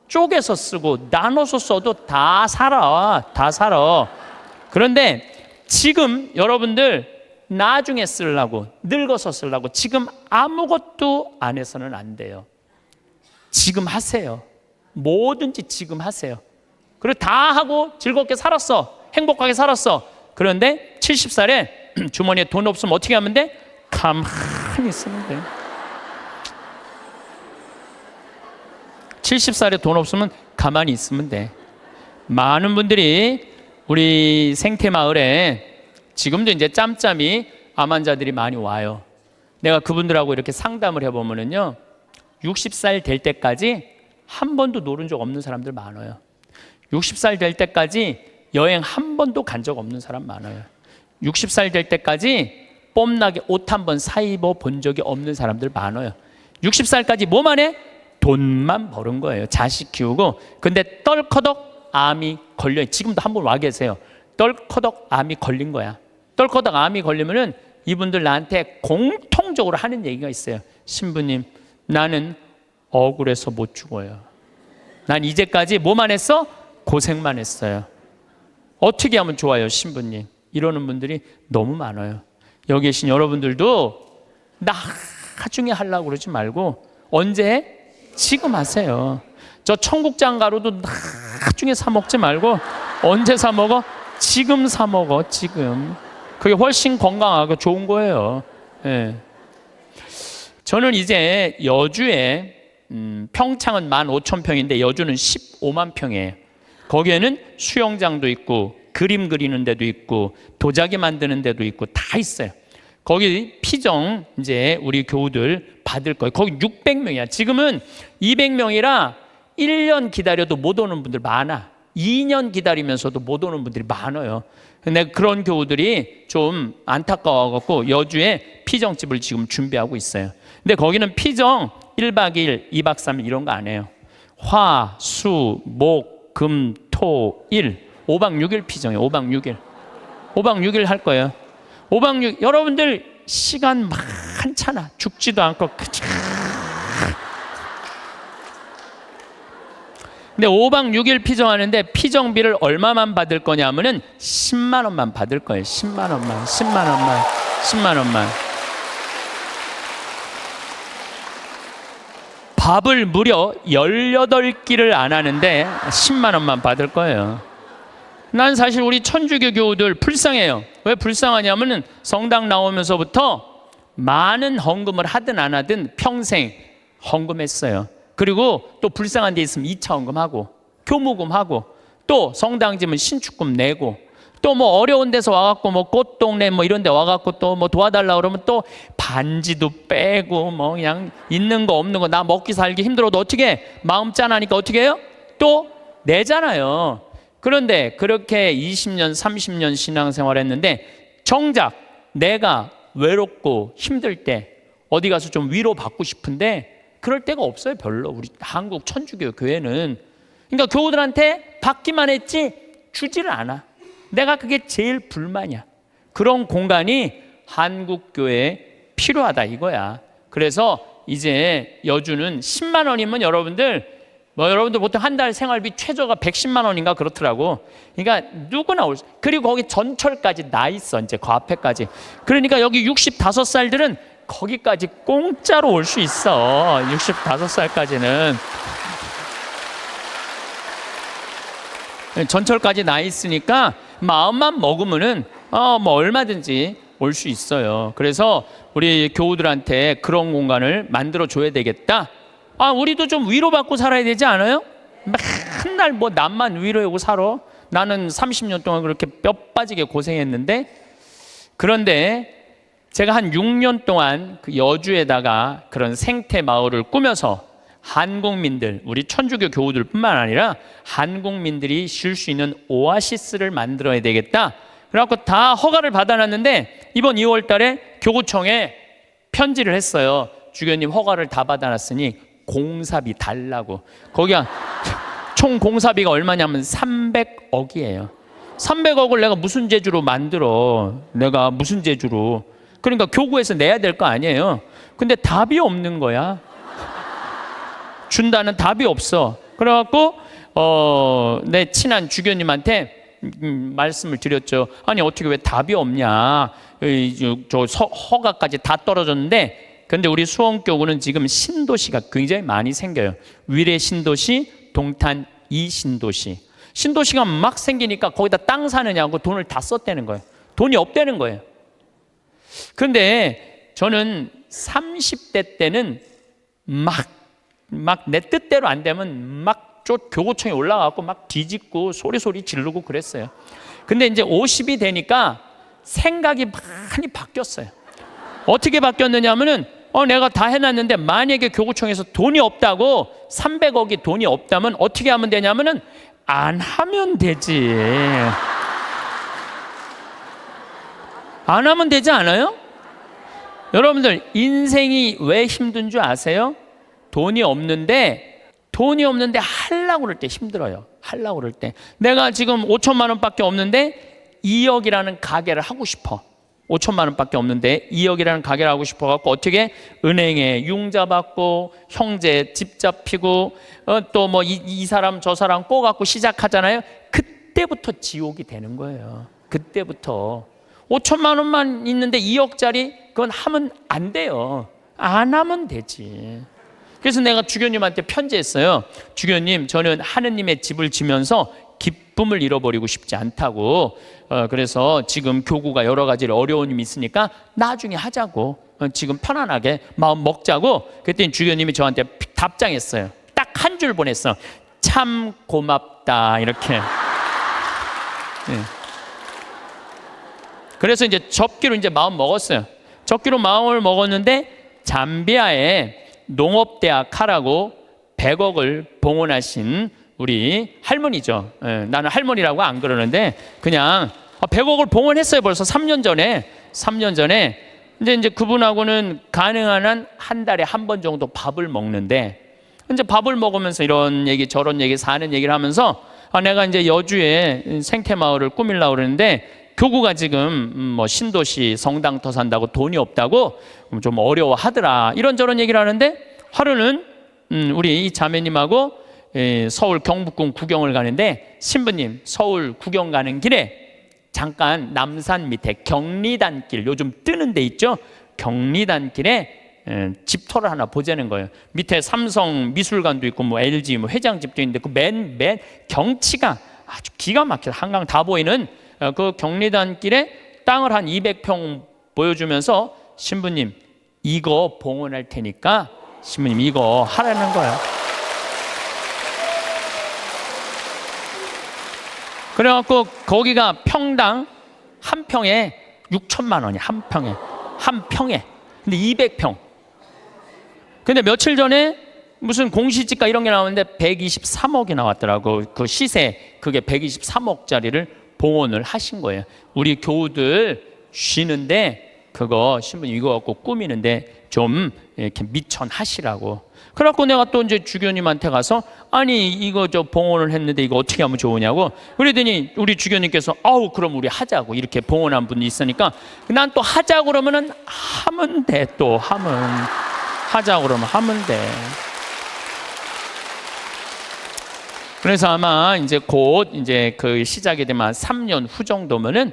쪼개서 쓰고 나눠서 써도 다 살아. 그런데 지금 여러분들 나중에 쓰려고 늙어서 쓰려고 지금 아무것도 안 해서는 안 돼요. 지금 하세요. 뭐든지 지금 하세요. 그리고 다 하고 즐겁게 살았어. 행복하게 살았어. 그런데 70살에 주머니에 돈 없으면 어떻게 하면 돼? 가만히 있으면 돼. 70살에 돈 없으면 가만히 있으면 돼. 많은 분들이 우리 생태마을에 지금도 이제 짬짬이 암 환자들이 많이 와요. 내가 그분들하고 이렇게 상담을 해보면은요, 60살 될 때까지 한 번도 노른 적 없는 사람들 많아요. 60살 될 때까지 여행 한 번도 간 적 없는 사람 많아요. 60살 될 때까지 뽐나게 옷 한 번 사입어 본 적이 없는 사람들 많아요. 60살까지 뭐만 해? 돈만 버는 거예요. 자식 키우고. 근데 떨커덕 암이 걸려. 지금도 한 분 와 계세요. 떨커덕 암이 걸린 거야. 떨커덕 암이 걸리면은 이분들 나한테 공통적으로 하는 얘기가 있어요. 신부님, 나는 억울해서 못 죽어요. 난 이제까지 뭐만 했어? 고생만 했어요. 어떻게 하면 좋아요, 신부님? 이러는 분들이 너무 많아요. 여기 계신 여러분들도 나중에 하려고 그러지 말고 언제? 지금 하세요. 저 청국장 가루도 나중에 사 먹지 말고 언제 사 먹어? 지금 사 먹어. 지금. 그게 훨씬 건강하고 좋은 거예요. 예. 저는 이제 여주에 평창은 15,000평인데 여주는 15만 평이에요. 거기에는 수영장도 있고 그림 그리는 데도 있고 도자기 만드는 데도 있고 다 있어요. 거기 피정 이제 우리 교우들 받을 거예요. 거기 600명이야. 지금은 200명이라 1년 기다려도 못 오는 분들 많아. 2년 기다리면서도 못 오는 분들이 많아요. 근데 그런 교우들이 좀 안타까워갖고 여주에 피정집을 지금 준비하고 있어요. 근데 거기는 피정 1박 2일, 2박 3일 이런 거 안 해요. 화, 수, 목, 금, 토, 일 5박 6일 피정이에요. 5박 6일. 5박 6일 할 거예요. 5박 6일. 여러분들 시간 많잖아. 죽지도 않고. 근데 5박 6일 피정하는데 피정비를 얼마만 받을 거냐면은 10만 원만 받을 거예요. 10만 원만. 10만 원만. 10만 원만. 밥을 무려 18끼를 안 하는데 10만 원만 받을 거예요. 난 사실 우리 천주교 교우들 불쌍해요. 왜 불쌍하냐면은 성당 나오면서부터 많은 헌금을 하든 안 하든 평생 헌금했어요. 그리고 또 불쌍한 데 있으면 2차 헌금하고 교무금하고 또 성당 지면 신축금 내고 또 뭐 어려운 데서 와갖고 뭐 꽃동네 뭐 이런 데 와갖고 또 뭐 도와달라 그러면 또 반지도 빼고 뭐 그냥 있는 거 없는 거 나 먹기 살기 힘들어도 어떻게 해? 마음 짠하니까 어떻게 해요? 또 내잖아요. 그런데 그렇게 20년 30년 신앙생활 했는데 정작 내가 외롭고 힘들 때 어디 가서 좀 위로받고 싶은데 그럴 데가 없어요. 별로. 우리 한국 천주교 교회는. 그러니까 교우들한테 받기만 했지 주지를 않아. 내가 그게 제일 불만이야. 그런 공간이 한국 교회에 필요하다 이거야. 그래서 이제 여주는 10만 원이면 여러분들 보통 한 달 생활비 최저가 110만 원인가 그렇더라고. 그러니까 누구나 올 수. 그리고 거기 전철까지 나 있어. 이제 그 앞에까지. 그러니까 여기 65살들은 거기까지 공짜로 올 수 있어. 65살까지는. 전철까지 나 있으니까 마음만 먹으면은 뭐 얼마든지 올 수 있어요. 그래서 우리 교우들한테 그런 공간을 만들어 줘야 되겠다. 우리도 좀 위로받고 살아야 되지 않아요? 맨날 뭐 남만 위로하고 살아. 나는 30년 동안 그렇게 뼈 빠지게 고생했는데. 그런데 제가 한 6년 동안 그 여주에다가 그런 생태 마을을 꾸며서 한국민들, 우리 천주교 교우들뿐만 아니라 한국민들이 쉴 수 있는 오아시스를 만들어야 되겠다. 그래갖고 다 허가를 받아놨는데 이번 2월 달에 교구청에 편지를 했어요. 주교님 허가를 다 받아놨으니 공사비 달라고. 거기가 총 공사비가 얼마냐면 300억이에요. 300억을 내가 무슨 재주로 만들어. 내가 무슨 재주로. 그러니까 교구에서 내야 될 거 아니에요. 근데 답이 없는 거야. 준다는 답이 없어. 그래갖고 내 친한 주교님한테 말씀을 드렸죠. 아니 어떻게 왜 답이 없냐. 저 허가까지 다 떨어졌는데 근데 우리 수원교구는 지금 신도시가 굉장히 많이 생겨요. 위례 신도시, 동탄 2신도시. 신도시가 막 생기니까 거기다 땅 사느냐고 돈을 다 썼다는 거예요. 돈이 없다는 거예요. 그런데 저는 30대 때는 막 내 뜻대로 안 되면 막 교구청에 올라가고 막 뒤집고 소리 지르고 그랬어요. 근데 이제 50이 되니까 생각이 많이 바뀌었어요. 어떻게 바뀌었느냐 하면은 내가 다 해놨는데 만약에 교구청에서 돈이 없다고 300억이 돈이 없다면 어떻게 하면 되냐면은 안 하면 되지. 안 하면 되지 않아요? 여러분들 인생이 왜 힘든 줄 아세요? 돈이 없는데 하려고 그럴 때 힘들어요. 하려고 그럴 때 내가 지금 5천만 원밖에 없는데 2억이라는 가게를 하고 싶어. 5천만 원밖에 없는데 2억이라는 가게를 하고 싶어 갖고 어떻게 은행에 융자 받고 형제 집 잡히고 또 뭐 이 사람 저 사람 꼬갖고 시작하잖아요. 그때부터 지옥이 되는 거예요. 그때부터 5천만 원만 있는데 2억짜리 그건 하면 안 돼요. 안 하면 되지. 그래서 내가 주교님한테 편지했어요. 주교님, 저는 하느님의 집을 지면서 기쁨을 잃어버리고 싶지 않다고. 그래서 지금 교구가 여러 가지 어려움이 있으니까 나중에 하자고. 지금 편안하게 마음 먹자고. 그랬더니 주교님이 저한테 답장했어요. 딱 한 줄 보냈어. 참 고맙다. 이렇게. 네. 그래서 이제 접기로 이제 마음 먹었어요. 접기로 마음을 먹었는데 잠비아에 농업대학 하라고 100억을 봉헌하신 우리 할머니죠. 나는 할머니라고 안 그러는데 그냥 100억을 봉헌했어요. 벌써 3년 전에 이제 그분하고는 가능한 한 한 달에 한 번 정도 밥을 먹는데 이제 밥을 먹으면서 이런 얘기 저런 얘기 사는 얘기를 하면서 내가 이제 여주에 생태마을을 꾸밀려고 그러는데 교구가 지금 뭐 신도시 성당터 산다고 돈이 없다고 좀 어려워하더라. 이런저런 얘기를 하는데 하루는 우리 이 자매님하고 서울 경복궁 구경을 가는데 신부님 서울 구경 가는 길에 잠깐 남산 밑에 경리단길 요즘 뜨는 데 있죠. 경리단길에 집터를 하나 보자는 거예요. 밑에 삼성 미술관도 있고 뭐 LG 뭐 회장집도 있는데 그 맨 경치가 아주 기가 막혀 한강 다 보이는 그 경리단길에 땅을 한 200평 보여주면서 신부님 이거 봉헌할 테니까 신부님 이거 하라는 거예요. 그래갖고 거기가 평당 한 평에 6천만 원이야. 한 평에 근데 200평. 근데 며칠 전에 무슨 공시지가 이런 게 나오는데 123억이 나왔더라고. 그 시세 그게 123억짜리를 봉헌을 하신 거예요. 우리 교우들 쉬는데 그거 신부님 이거 갖고 꾸미는데 좀 이렇게 미천하시라고. 그래갖고 내가 또 이제 주교님한테 가서 아니 이거 저 봉헌을 했는데 이거 어떻게 하면 좋으냐고. 그러더니 우리 주교님께서 아우 그럼 우리 하자고 이렇게 봉헌한 분이 있으니까 난 또 하자고 그러면은 하면 돼. 또 하자고 그러면 하면 돼. 그래서 아마 이제 곧 이제 그 시작이 되면 3년 후 정도면은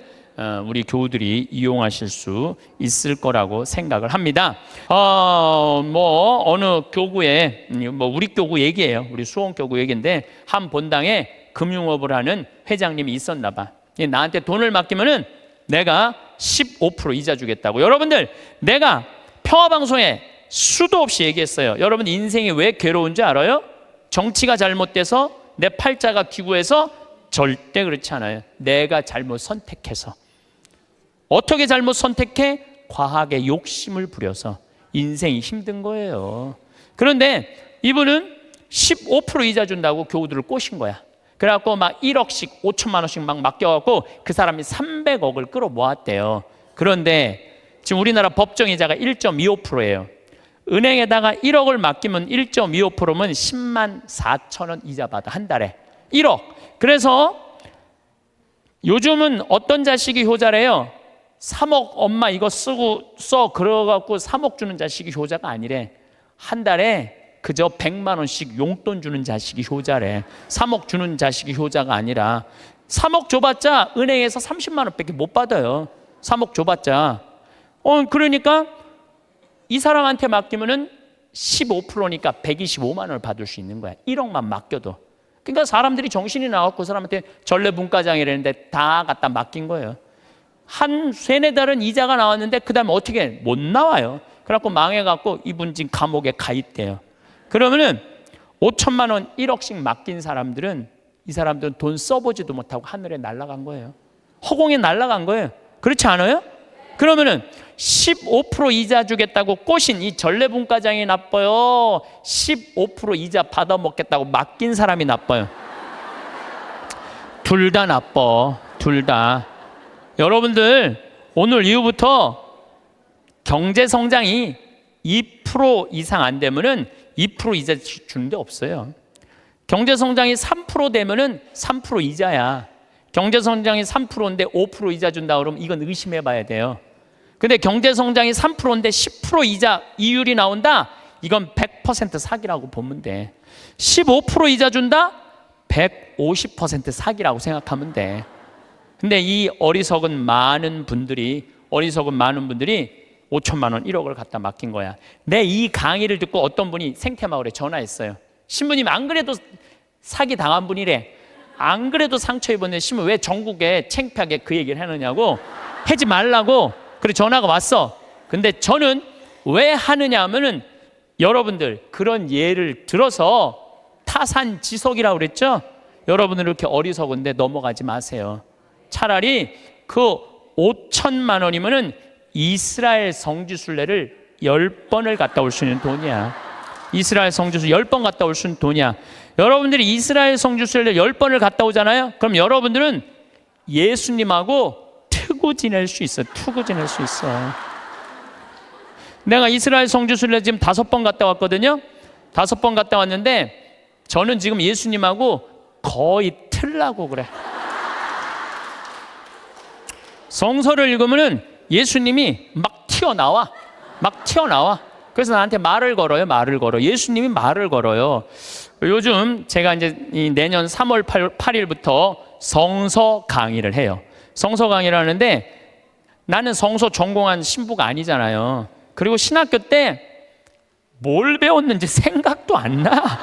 우리 교우들이 이용하실 수 있을 거라고 생각을 합니다. 뭐 어느 교구에 뭐 우리 교구 얘기예요. 우리 수원교구 얘기인데 한 본당에 금융업을 하는 회장님이 있었나 봐. 나한테 돈을 맡기면은 내가 15% 이자 주겠다고. 여러분들 내가 평화방송에 수도 없이 얘기했어요. 여러분 인생이 왜 괴로운지 알아요? 정치가 잘못돼서 내 팔자가 기구해서 절대 그렇지 않아요. 내가 잘못 선택해서. 어떻게 잘못 선택해? 과하게 욕심을 부려서 인생이 힘든 거예요. 그런데 이분은 15% 이자 준다고 교우들을 꼬신 거야. 그래갖고 막 1억씩 5천만 원씩 막 맡겨갖고 그 사람이 300억을 끌어모았대요. 그런데 지금 우리나라 법정이자가 1.25%예요. 은행에다가 1억을 맡기면 1.25%면 10만 4천 원 이자 받아 한 달에 1억. 그래서 요즘은 어떤 자식이 효자래요? 3억 엄마 이거 써 그러갖고 3억 주는 자식이 효자가 아니래. 한 달에 그저 100만 원씩 용돈 주는 자식이 효자래. 3억 주는 자식이 효자가 아니라 3억 줘봤자 은행에서 30만 원밖에 못 받아요. 3억 줘봤자. 그러니까 이 사람한테 맡기면은 15%니까 125만 원을 받을 수 있는 거야. 1억만 맡겨도. 그러니까 사람들이 정신이 나갖고 그 사람한테 전래분과장이라는데 다 갖다 맡긴 거예요. 한 3-4달은 이자가 나왔는데 그 다음에 어떻게 못 나와요. 그래갖고 망해갖고 이분 지금 감옥에 가 있대요. 그러면은 5천만 원 1억씩 맡긴 사람들은 이 사람들은 돈 써보지도 못하고 하늘에 날아간 거예요. 허공에 날아간 거예요. 그렇지 않아요? 그러면은 15% 이자 주겠다고 꼬신 이 전래분과장이 나빠요? 15% 이자 받아먹겠다고 맡긴 사람이 나빠요? 둘 다 나빠. 둘 다. 여러분들 오늘 이후부터 경제 성장이 2% 이상 안 되면은 2% 이자 주는 데 없어요. 경제 성장이 3% 되면은 3% 이자야. 경제 성장이 3%인데 5% 이자 준다 그러면 이건 의심해 봐야 돼요. 근데 경제 성장이 3%인데 10% 이자 이율이 나온다? 이건 100% 사기라고 보면 돼. 15% 이자 준다? 150% 사기라고 생각하면 돼. 근데 이 어리석은 많은 분들이 5천만 원, 1억을 갖다 맡긴 거야. 내 이 강의를 듣고 어떤 분이 생태마을에 전화했어요. 신부님 안 그래도 사기 당한 분이래. 안 그래도 상처 입었는데 신부 왜 전국에 창피하게 그 얘기를 하느냐고, 하지 말라고. 그래 전화가 왔어. 근데 저는 왜 하느냐 하면은 여러분들 그런 예를 들어서 타산지석이라고 그랬죠? 여러분들 이렇게 어리석은데 넘어가지 마세요. 차라리 그 5천만 원이면은 이스라엘 성지순례를 10번을 갔다 올 수 있는 돈이야. 이스라엘 성지순례 10번 갔다 올 수 있는 돈이야. 여러분들이 이스라엘 성지순례를 10번을 갔다 오잖아요. 그럼 여러분들은 예수님하고 투구 지낼 수 있어. 투구 지낼 수 있어. 내가 이스라엘 성지순례 지금 5번 갔다 왔거든요. 5번 갔다 왔는데 저는 지금 예수님하고 거의 틀라고 그래. 성서를 읽으면은 예수님이 막 튀어나와. 그래서 나한테 말을 걸어요. 예수님이 말을 걸어요. 요즘 제가 이제 내년 3월 8일부터 성서 강의를 해요. 성서 강의를 하는데 나는 성서 전공한 신부가 아니잖아요. 그리고 신학교 때 뭘 배웠는지 생각도 안 나.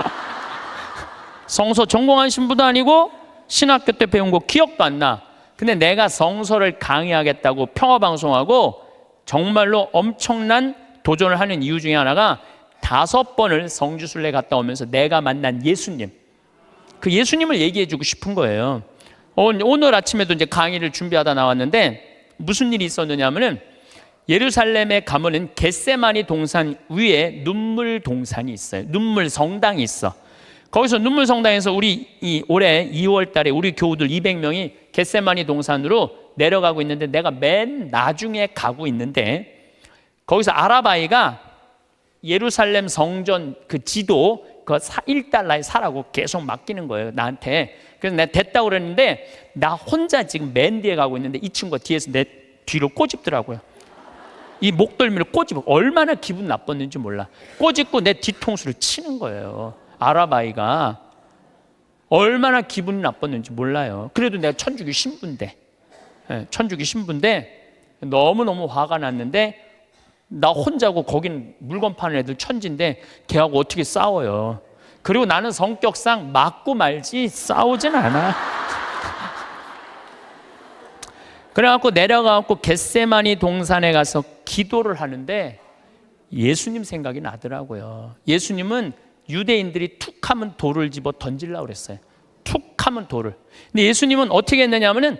성서 전공한 신부도 아니고 신학교 때 배운 거 기억도 안 나. 근데 내가 성서를 강의하겠다고 평화방송하고 정말로 엄청난 도전을 하는 이유 중에 하나가 5번을 성지순례 갔다 오면서 내가 만난 예수님, 그 예수님을 얘기해 주고 싶은 거예요. 오늘 아침에도 이제 강의를 준비하다 나왔는데 무슨 일이 있었느냐 하면은 예루살렘에 가면은 겟세마니 동산 위에 눈물 동산이 있어요. 눈물 성당이 있어. 거기서 눈물 성당에서 우리 올해 2월 달에 우리 교우들 200명이 겟세마니 동산으로 내려가고 있는데 내가 맨 나중에 가고 있는데 거기서 아라바이가 예루살렘 성전 그 지도 그 $1에 사라고 계속 맡기는 거예요, 나한테. 그래서 내가 됐다고 그랬는데 나 혼자 지금 맨 뒤에 가고 있는데 이 친구가 뒤에서 내 뒤로 꼬집더라고요. 이 목덜미를 꼬집어. 얼마나 기분 나빴는지 몰라. 꼬집고 내 뒤통수를 치는 거예요. 아라바이가 얼마나 기분이 나빴는지 몰라요. 그래도 내가 천주교 신부인데, 천주교 신부인데 너무너무 화가 났는데 나 혼자고 거긴 물건 파는 애들 천지인데 걔하고 어떻게 싸워요. 그리고 나는 성격상 맞고 말지 싸우진 않아. 그래갖고 내려가갖고 겟세마니 동산에 가서 기도를 하는데 예수님 생각이 나더라고요. 예수님은 유대인들이 툭 하면 돌을 집어 던지려고 그랬어요. 툭 하면 돌을. 근데 예수님은 어떻게 했느냐 하면은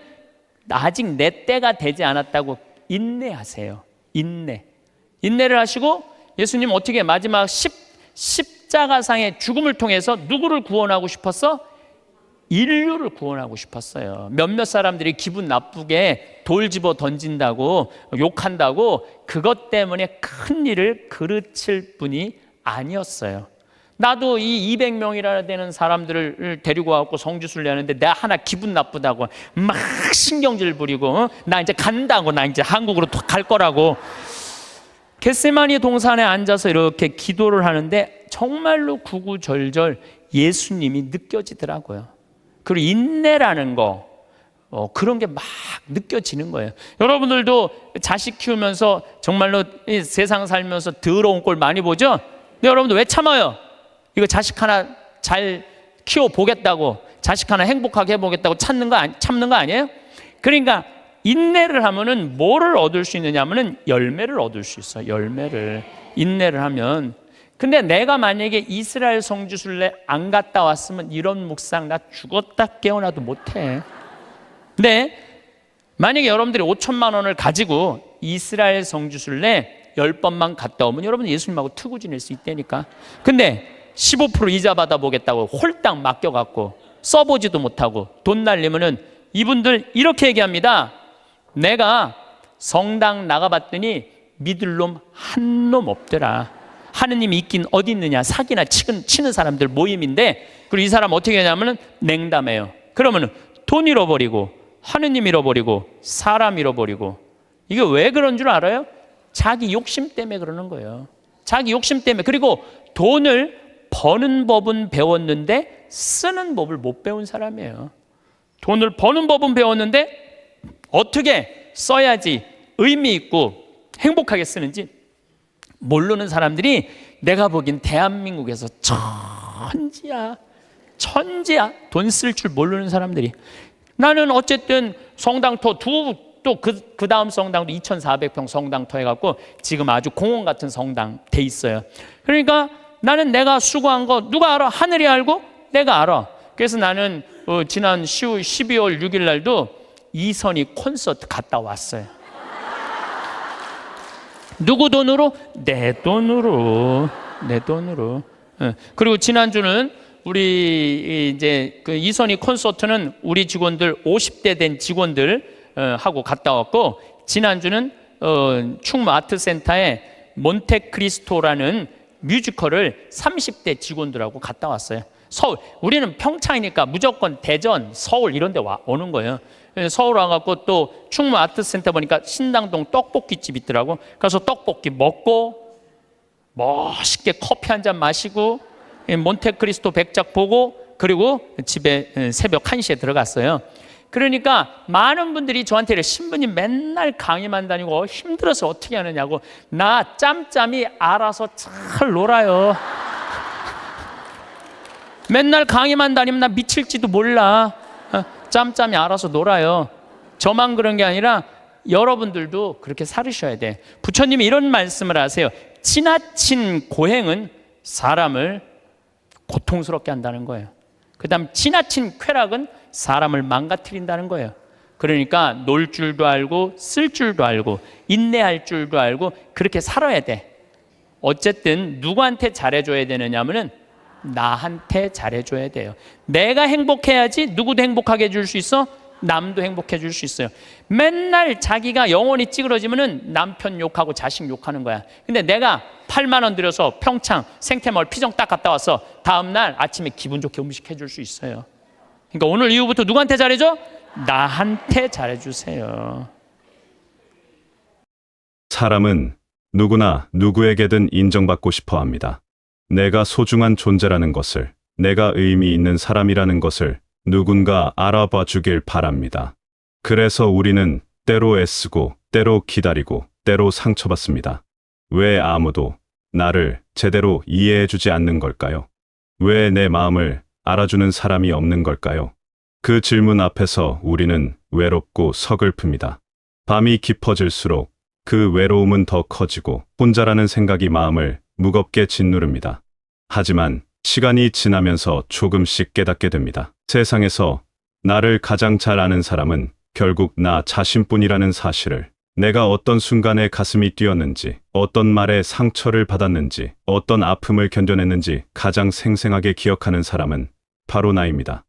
아직 내 때가 되지 않았다고 인내하세요. 인내를 하시고 예수님 어떻게 마지막 십자가상의 죽음을 통해서 누구를 구원하고 싶었어? 인류를 구원하고 싶었어요. 몇몇 사람들이 기분 나쁘게 돌 집어 던진다고 욕한다고 그것 때문에 큰 일을 그르칠 분이 아니었어요. 나도 이 200명이나 되는 사람들을 데리고 와서 성지순례 하는데 내가 하나 기분 나쁘다고 막 신경질 부리고 나 이제 간다고, 나 이제 한국으로 갈 거라고 겟세마니 동산에 앉아서 이렇게 기도를 하는데 정말로 구구절절 예수님이 느껴지더라고요. 그리고 인내라는 거 그런 게 막 느껴지는 거예요. 여러분들도 자식 키우면서 정말로 이 세상 살면서 더러운 꼴 많이 보죠? 근데 여러분들 왜 참아요? 이거 자식 하나 잘 키워보겠다고, 자식 하나 행복하게 해보겠다고 참는 거 아니에요? 그러니까 인내를 하면은 뭐를 얻을 수 있느냐 하면은 열매를 얻을 수 있어요. 열매를. 인내를 하면. 근데 내가 만약에 이스라엘 성지순례 안 갔다 왔으면 이런 묵상 나 죽었다 깨어나도 못해. 근데 만약에 여러분들이 5천만 원을 가지고 이스라엘 성지순례 10번만 갔다 오면 여러분 예수님하고 트고 지낼 수 있다니까. 근데 15% 이자 받아보겠다고 홀딱 맡겨갖고 써보지도 못하고 돈 날리면은 이분들 이렇게 얘기합니다. 내가 성당 나가봤더니 믿을 놈 한 놈 없더라. 하느님이 있긴 어디 있느냐. 사기나 치는 사람들 모임인데, 그리고 이 사람 어떻게 하냐면은 냉담해요. 그러면은 돈 잃어버리고 하느님 잃어버리고 사람 잃어버리고. 이게 왜 그런 줄 알아요? 자기 욕심 때문에 그러는 거예요. 자기 욕심 때문에. 그리고 돈을 버는 법은 배웠는데 쓰는 법을 못 배운 사람이에요. 돈을 버는 법은 배웠는데 어떻게 써야지 의미 있고 행복하게 쓰는지 모르는 사람들이 내가 보기엔 대한민국에서 천지야. 돈 쓸 줄 모르는 사람들이. 나는 어쨌든 성당터 또 그 다음 성당도 2,400평 성당터 해갖고 지금 아주 공원 같은 성당 돼 있어요. 그러니까 나는 내가 수고한 거 누가 알아? 하늘이 알고 내가 알아. 그래서 나는 지난 12월 6일 날도 이선희 콘서트 갔다 왔어요. 누구 돈으로? 내 돈으로. 그리고 지난주는 우리 이제 그 이선희 콘서트는 우리 직원들 50대 된 직원들 하고 갔다 왔고, 지난주는 충무 아트센터에 몬테크리스토라는 뮤지컬을 30대 직원들하고 갔다 왔어요. 서울, 우리는 평창이니까 무조건 대전, 서울 이런 데 오는 거예요. 서울 와갖고 또 충무 아트센터 보니까 신당동 떡볶이집 있더라고. 그래서 떡볶이 먹고 멋있게 커피 한 잔 마시고 몬테크리스토 백작 보고, 그리고 집에 새벽 1시에 들어갔어요. 그러니까 많은 분들이 저한테 이래, 신부님 맨날 강의만 다니고 힘들어서 어떻게 하느냐고. 나 짬짬이 알아서 잘 놀아요. 맨날 강의만 다니면 나 미칠지도 몰라. 짬짬이 알아서 놀아요. 저만 그런 게 아니라 여러분들도 그렇게 살으셔야 돼. 부처님이 이런 말씀을 하세요. 지나친 고행은 사람을 고통스럽게 한다는 거예요. 그 다음 지나친 쾌락은 사람을 망가뜨린다는 거예요. 그러니까 놀 줄도 알고 쓸 줄도 알고 인내할 줄도 알고 그렇게 살아야 돼. 어쨌든 누구한테 잘해줘야 되느냐면은 나한테 잘해줘야 돼요. 내가 행복해야지 누구도 행복하게 해줄 수 있어, 남도 행복해 줄 수 있어요. 맨날 자기가 영혼이 찌그러지면은 남편 욕하고 자식 욕하는 거야. 근데 내가 8만 원 들여서 평창 생태마을 피정 딱 갔다 와서 다음날 아침에 기분 좋게 음식 해줄 수 있어요. 그러니까 오늘 이후부터 누구한테 잘해줘? 나한테 잘해주세요.
사람은 누구나 누구에게든 인정받고 싶어 합니다. 내가 소중한 존재라는 것을, 내가 의미 있는 사람이라는 것을 누군가 알아봐 주길 바랍니다. 그래서 우리는 때로 애쓰고, 때로 기다리고, 때로 상처받습니다. 왜 아무도 나를 제대로 이해해 주지 않는 걸까요? 왜 내 마음을 알아주는 사람이 없는 걸까요? 그 질문 앞에서 우리는 외롭고 서글픕니다. 밤이 깊어질수록 그 외로움은 더 커지고 혼자라는 생각이 마음을 무겁게 짓누릅니다. 하지만 시간이 지나면서 조금씩 깨닫게 됩니다. 세상에서 나를 가장 잘 아는 사람은 결국 나 자신뿐이라는 사실을, 내가 어떤 순간에 가슴이 뛰었는지, 어떤 말에 상처를 받았는지, 어떤 아픔을 견뎌냈는지 가장 생생하게 기억하는 사람은 바로 나입니다.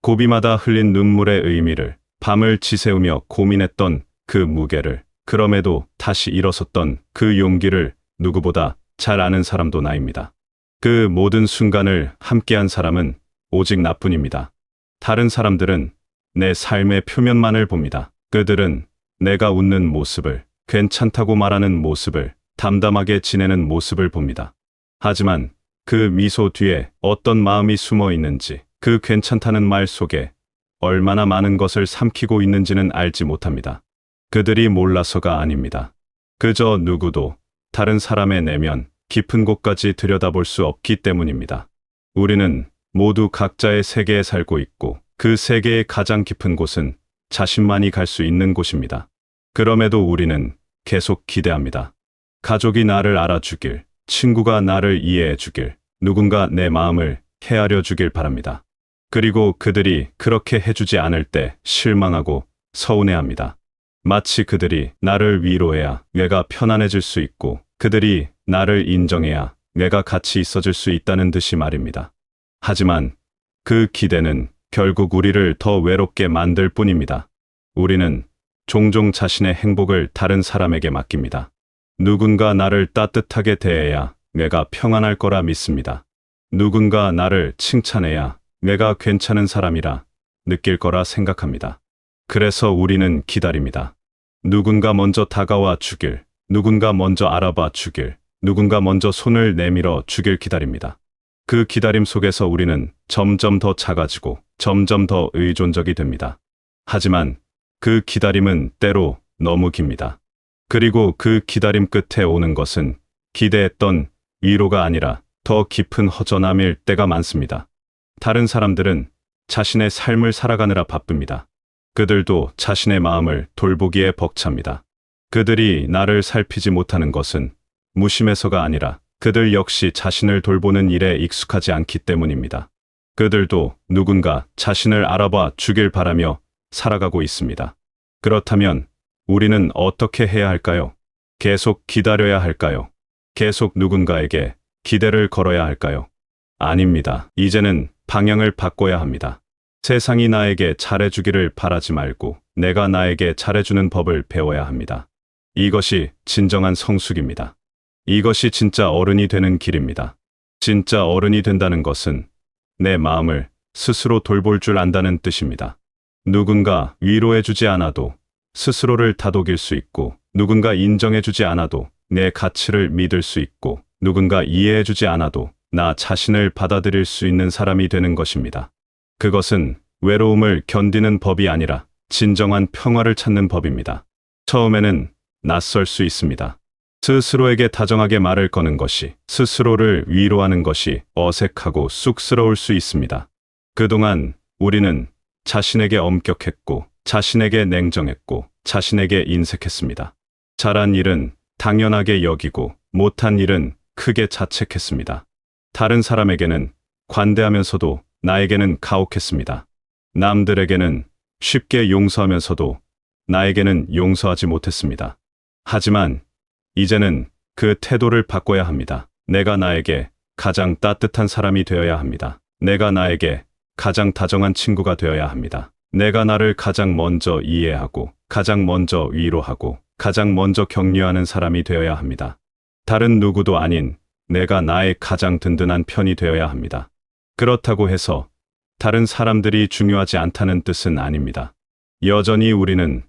고비마다 흘린 눈물의 의미를, 밤을 지새우며 고민했던 그 무게를, 그럼에도 다시 일어섰던 그 용기를 누구보다 잘 아는 사람도 나입니다. 그 모든 순간을 함께한 사람은 오직 나뿐입니다. 다른 사람들은 내 삶의 표면만을 봅니다. 그들은 내가 웃는 모습을, 괜찮다고 말하는 모습을, 담담하게 지내는 모습을 봅니다. 하지만 그 미소 뒤에 어떤 마음이 숨어 있는지, 그 괜찮다는 말 속에 얼마나 많은 것을 삼키고 있는지는 알지 못합니다. 그들이 몰라서가 아닙니다. 그저 누구도 다른 사람의 내면 깊은 곳까지 들여다볼 수 없기 때문입니다. 우리는 모두 각자의 세계에 살고 있고 그 세계의 가장 깊은 곳은 자신만이 갈 수 있는 곳입니다. 그럼에도 우리는 계속 기대합니다. 가족이 나를 알아주길, 친구가 나를 이해해 주길, 누군가 내 마음을 헤아려 주길 바랍니다. 그리고 그들이 그렇게 해주지 않을 때 실망하고 서운해합니다. 마치 그들이 나를 위로해야 뇌가 편안해질 수 있고 그들이 나를 인정해야 뇌가 같이 있어줄 수 있다는 듯이 말입니다. 하지만 그 기대는 결국 우리를 더 외롭게 만들 뿐입니다. 우리는 종종 자신의 행복을 다른 사람에게 맡깁니다. 누군가 나를 따뜻하게 대해야 내가 평안할 거라 믿습니다. 누군가 나를 칭찬해야 내가 괜찮은 사람이라 느낄 거라 생각합니다. 그래서 우리는 기다립니다. 누군가 먼저 다가와 주길, 누군가 먼저 알아봐 주길, 누군가 먼저 손을 내밀어 주길 기다립니다. 그 기다림 속에서 우리는 점점 더 작아지고 점점 더 의존적이 됩니다. 하지만 그 기다림은 때로 너무 깁니다. 그리고 그 기다림 끝에 오는 것은 기대했던 위로가 아니라 더 깊은 허전함일 때가 많습니다. 다른 사람들은 자신의 삶을 살아가느라 바쁩니다. 그들도 자신의 마음을 돌보기에 벅찹니다. 그들이 나를 살피지 못하는 것은 무심해서가 아니라 그들 역시 자신을 돌보는 일에 익숙하지 않기 때문입니다. 그들도 누군가 자신을 알아봐 주길 바라며 살아가고 있습니다. 그렇다면 우리는 어떻게 해야 할까요? 계속 기다려야 할까요? 계속 누군가에게 기대를 걸어야 할까요? 아닙니다. 이제는 방향을 바꿔야 합니다. 세상이 나에게 잘해주기를 바라지 말고 내가 나에게 잘해주는 법을 배워야 합니다. 이것이 진정한 성숙입니다. 이것이 진짜 어른이 되는 길입니다. 진짜 어른이 된다는 것은 내 마음을 스스로 돌볼 줄 안다는 뜻입니다. 누군가 위로해주지 않아도 스스로를 다독일 수 있고, 누군가 인정해주지 않아도 내 가치를 믿을 수 있고, 누군가 이해해주지 않아도 나 자신을 받아들일 수 있는 사람이 되는 것입니다. 그것은 외로움을 견디는 법이 아니라 진정한 평화를 찾는 법입니다. 처음에는 낯설 수 있습니다. 스스로에게 다정하게 말을 거는 것이, 스스로를 위로하는 것이 어색하고 쑥스러울 수 있습니다. 그동안 우리는 자신에게 엄격했고, 자신에게 냉정했고, 자신에게 인색했습니다. 잘한 일은 당연하게 여기고, 못한 일은 크게 자책했습니다. 다른 사람에게는 관대하면서도 나에게는 가혹했습니다. 남들에게는 쉽게 용서하면서도 나에게는 용서하지 못했습니다. 하지만 이제는 그 태도를 바꿔야 합니다. 내가 나에게 가장 따뜻한 사람이 되어야 합니다. 내가 나에게 가장 다정한 친구가 되어야 합니다. 내가 나를 가장 먼저 이해하고, 가장 먼저 위로하고, 가장 먼저 격려하는 사람이 되어야 합니다. 다른 누구도 아닌 내가 나의 가장 든든한 편이 되어야 합니다. 그렇다고 해서 다른 사람들이 중요하지 않다는 뜻은 아닙니다. 여전히 우리는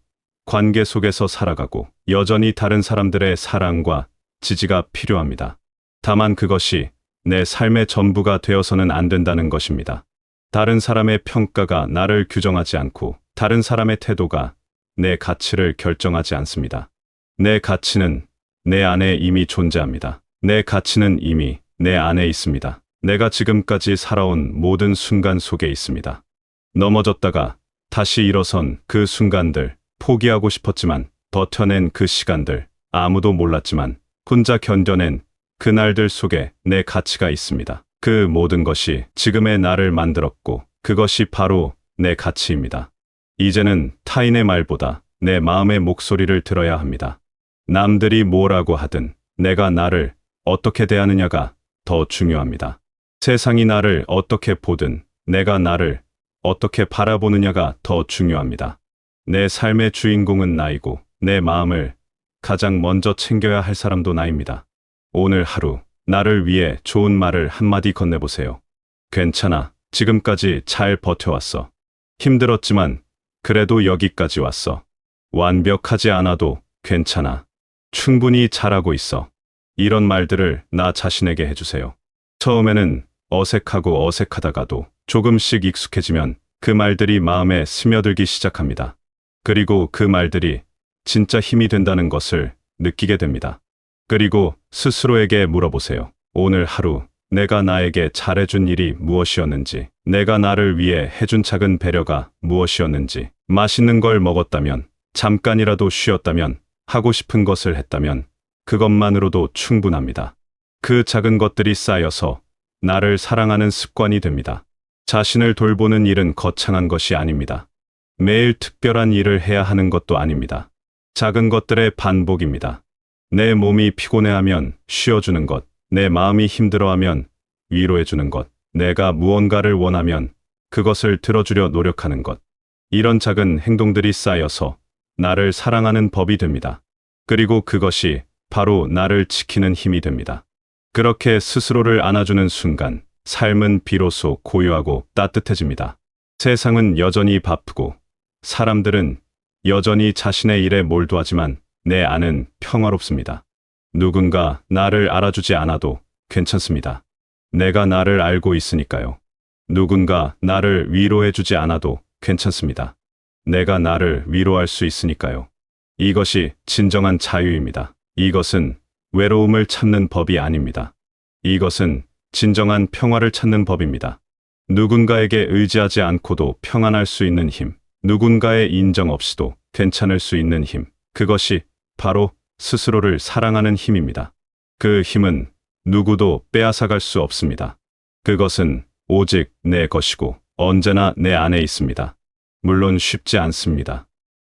관계 속에서 살아가고, 여전히 다른 사람들의 사랑과 지지가 필요합니다. 다만 그것이 내 삶의 전부가 되어서는 안 된다는 것입니다. 다른 사람의 평가가 나를 규정하지 않고, 다른 사람의 태도가 내 가치를 결정하지 않습니다. 내 가치는 내 안에 이미 존재합니다. 내 가치는 이미 내 안에 있습니다. 내가 지금까지 살아온 모든 순간 속에 있습니다. 넘어졌다가 다시 일어선 그 순간들, 포기하고 싶었지만 버텨낸 그 시간들, 아무도 몰랐지만 혼자 견뎌낸 그날들 속에 내 가치가 있습니다. 그 모든 것이 지금의 나를 만들었고, 그것이 바로 내 가치입니다. 이제는 타인의 말보다 내 마음의 목소리를 들어야 합니다. 남들이 뭐라고 하든 내가 나를 어떻게 대하느냐가 더 중요합니다. 세상이 나를 어떻게 보든 내가 나를 어떻게 바라보느냐가 더 중요합니다. 내 삶의 주인공은 나이고, 내 마음을 가장 먼저 챙겨야 할 사람도 나입니다. 오늘 하루 나를 위해 좋은 말을 한마디 건네보세요. 괜찮아. 지금까지 잘 버텨왔어. 힘들었지만 그래도 여기까지 왔어. 완벽하지 않아도 괜찮아. 충분히 잘하고 있어. 이런 말들을 나 자신에게 해주세요. 처음에는 어색하고 어색하다가도 조금씩 익숙해지면 그 말들이 마음에 스며들기 시작합니다. 그리고 그 말들이 진짜 힘이 된다는 것을 느끼게 됩니다. 그리고 스스로에게 물어보세요. 오늘 하루 내가 나에게 잘해준 일이 무엇이었는지, 내가 나를 위해 해준 작은 배려가 무엇이었는지, 맛있는 걸 먹었다면, 잠깐이라도 쉬었다면, 하고 싶은 것을 했다면 그것만으로도 충분합니다. 그 작은 것들이 쌓여서 나를 사랑하는 습관이 됩니다. 자신을 돌보는 일은 거창한 것이 아닙니다. 매일 특별한 일을 해야 하는 것도 아닙니다. 작은 것들의 반복입니다. 내 몸이 피곤해하면 쉬어주는 것, 내 마음이 힘들어하면 위로해주는 것, 내가 무언가를 원하면 그것을 들어주려 노력하는 것. 이런 작은 행동들이 쌓여서 나를 사랑하는 법이 됩니다. 그리고 그것이 바로 나를 지키는 힘이 됩니다. 그렇게 스스로를 안아주는 순간 삶은 비로소 고요하고 따뜻해집니다. 세상은 여전히 바쁘고 사람들은 여전히 자신의 일에 몰두하지만 내 안은 평화롭습니다. 누군가 나를 알아주지 않아도 괜찮습니다. 내가 나를 알고 있으니까요. 누군가 나를 위로해주지 않아도 괜찮습니다. 내가 나를 위로할 수 있으니까요. 이것이 진정한 자유입니다. 이것은 외로움을 참는 법이 아닙니다. 이것은 진정한 평화를 찾는 법입니다. 누군가에게 의지하지 않고도 평안할 수 있는 힘, 누군가의 인정 없이도 괜찮을 수 있는 힘, 그것이 바로 스스로를 사랑하는 힘입니다. 그 힘은 누구도 빼앗아갈 수 없습니다. 그것은 오직 내 것이고 언제나 내 안에 있습니다. 물론 쉽지 않습니다.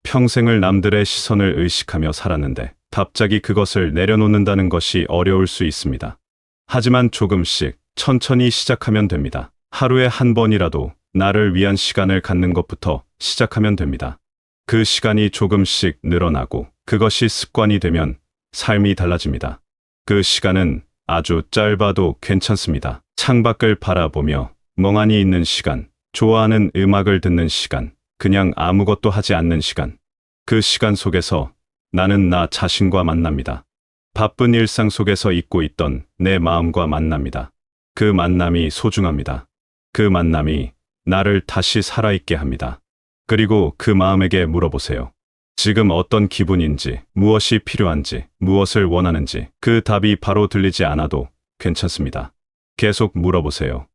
평생을 남들의 시선을 의식하며 살았는데 갑자기 그것을 내려놓는다는 것이 어려울 수 있습니다. 하지만 조금씩 천천히 시작하면 됩니다. 하루에 한 번이라도 나를 위한 시간을 갖는 것부터 시작하면 됩니다. 그 시간이 조금씩 늘어나고 그것이 습관이 되면 삶이 달라집니다. 그 시간은 아주 짧아도 괜찮습니다. 창밖을 바라보며 멍하니 있는 시간, 좋아하는 음악을 듣는 시간, 그냥 아무것도 하지 않는 시간. 그 시간 속에서 나는 나 자신과 만납니다. 바쁜 일상 속에서 잊고 있던 내 마음과 만납니다. 그 만남이 소중합니다. 그 만남이 나를 다시 살아있게 합니다. 그리고 그 마음에게 물어보세요. 지금 어떤 기분인지, 무엇이 필요한지, 무엇을 원하는지 그 답이 바로 들리지 않아도 괜찮습니다. 계속 물어보세요.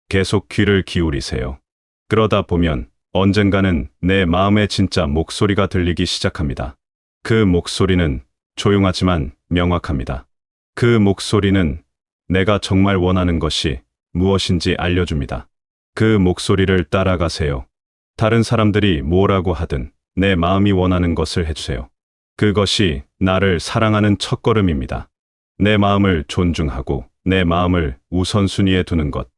계속 귀를 기울이세요. 그러다 보면 언젠가는 내 마음의 진짜 목소리가 들리기 시작합니다. 그 목소리는 조용하지만 명확합니다. 그 목소리는 내가 정말 원하는 것이 무엇인지 알려줍니다. 그 목소리를 따라가세요. 다른 사람들이 뭐라고 하든 내 마음이 원하는 것을 해주세요. 그것이 나를 사랑하는 첫걸음입니다. 내 마음을 존중하고 내 마음을 우선순위에 두는 것.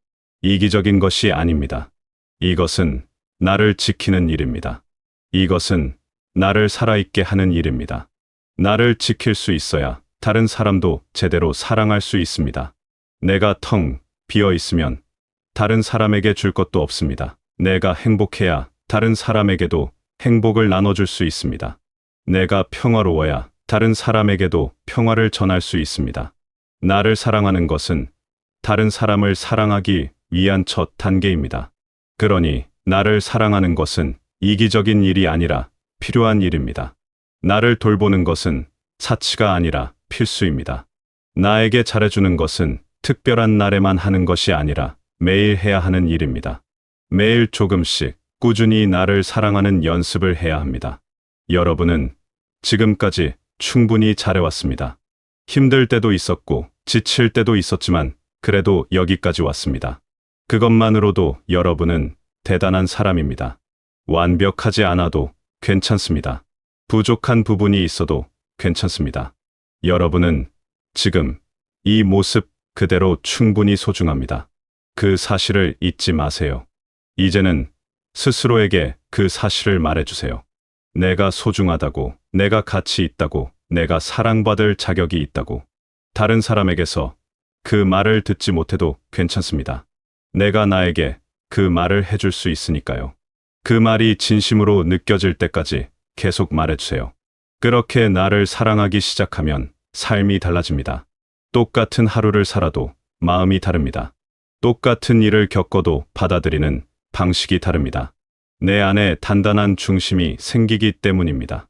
이기적인 것이 아닙니다. 이것은 나를 지키는 일입니다. 이것은 나를 살아있게 하는 일입니다. 나를 지킬 수 있어야 다른 사람도 제대로 사랑할 수 있습니다. 내가 텅 비어 있으면 다른 사람에게 줄 것도 없습니다. 내가 행복해야 다른 사람에게도 행복을 나눠줄 수 있습니다. 내가 평화로워야 다른 사람에게도 평화를 전할 수 있습니다. 나를 사랑하는 것은 다른 사람을 사랑하기 위한 첫 단계입니다. 그러니 나를 사랑하는 것은 이기적인 일이 아니라 필요한 일입니다. 나를 돌보는 것은 사치가 아니라 필수입니다. 나에게 잘해주는 것은 특별한 날에만 하는 것이 아니라 매일 해야 하는 일입니다. 매일 조금씩 꾸준히 나를 사랑하는 연습을 해야 합니다. 여러분은 지금까지 충분히 잘해왔습니다. 힘들 때도 있었고 지칠 때도 있었지만 그래도 여기까지 왔습니다. 그것만으로도 여러분은 대단한 사람입니다. 완벽하지 않아도 괜찮습니다. 부족한 부분이 있어도 괜찮습니다. 여러분은 지금 이 모습 그대로 충분히 소중합니다. 그 사실을 잊지 마세요. 이제는 스스로에게 그 사실을 말해주세요. 내가 소중하다고, 내가 가치 있다고, 내가 사랑받을 자격이 있다고. 다른 사람에게서 그 말을 듣지 못해도 괜찮습니다. 내가 나에게 그 말을 해줄 수 있으니까요. 그 말이 진심으로 느껴질 때까지 계속 말해주세요. 그렇게 나를 사랑하기 시작하면 삶이 달라집니다. 똑같은 하루를 살아도 마음이 다릅니다. 똑같은 일을 겪어도 받아들이는 방식이 다릅니다. 내 안에 단단한 중심이 생기기 때문입니다.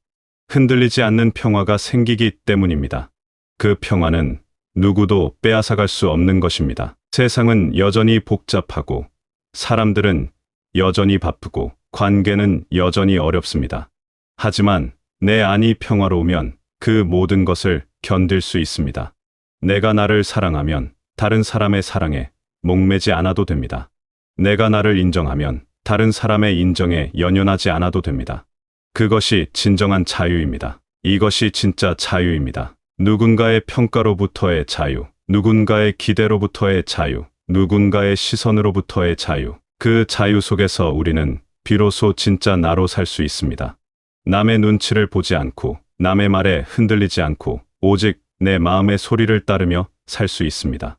흔들리지 않는 평화가 생기기 때문입니다. 그 평화는 누구도 빼앗아갈 수 없는 것입니다. 세상은 여전히 복잡하고 사람들은 여전히 바쁘고 관계는 여전히 어렵습니다. 하지만 내 안이 평화로우면 그 모든 것을 견딜 수 있습니다. 내가 나를 사랑하면 다른 사람의 사랑에 목매지 않아도 됩니다. 내가 나를 인정하면 다른 사람의 인정에 연연하지 않아도 됩니다. 그것이 진정한 자유입니다. 이것이 진짜 자유입니다. 누군가의 평가로부터의 자유, 누군가의 기대로부터의 자유, 누군가의 시선으로부터의 자유. 그 자유 속에서 우리는 비로소 진짜 나로 살 수 있습니다. 남의 눈치를 보지 않고, 남의 말에 흔들리지 않고, 오직 내 마음의 소리를 따르며 살 수 있습니다.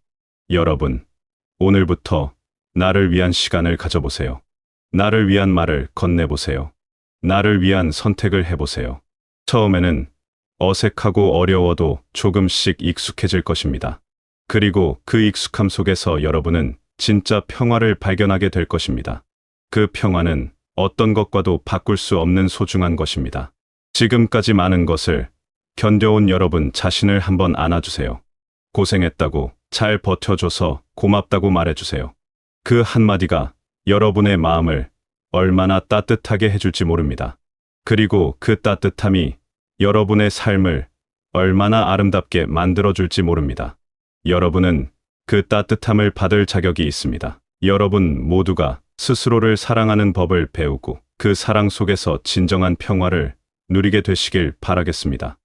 여러분, 오늘부터 나를 위한 시간을 가져보세요. 나를 위한 말을 건네보세요. 나를 위한 선택을 해보세요. 처음에는 어색하고 어려워도 조금씩 익숙해질 것입니다. 그리고 그 익숙함 속에서 여러분은 진짜 평화를 발견하게 될 것입니다. 그 평화는 어떤 것과도 바꿀 수 없는 소중한 것입니다. 지금까지 많은 것을 견뎌온 여러분 자신을 한번 안아주세요. 고생했다고, 잘 버텨줘서 고맙다고 말해주세요. 그 한마디가 여러분의 마음을 얼마나 따뜻하게 해줄지 모릅니다. 그리고 그 따뜻함이 여러분의 삶을 얼마나 아름답게 만들어줄지 모릅니다. 여러분은 그 따뜻함을 받을 자격이 있습니다. 여러분 모두가 스스로를 사랑하는 법을 배우고 그 사랑 속에서 진정한 평화를 누리게 되시길 바라겠습니다.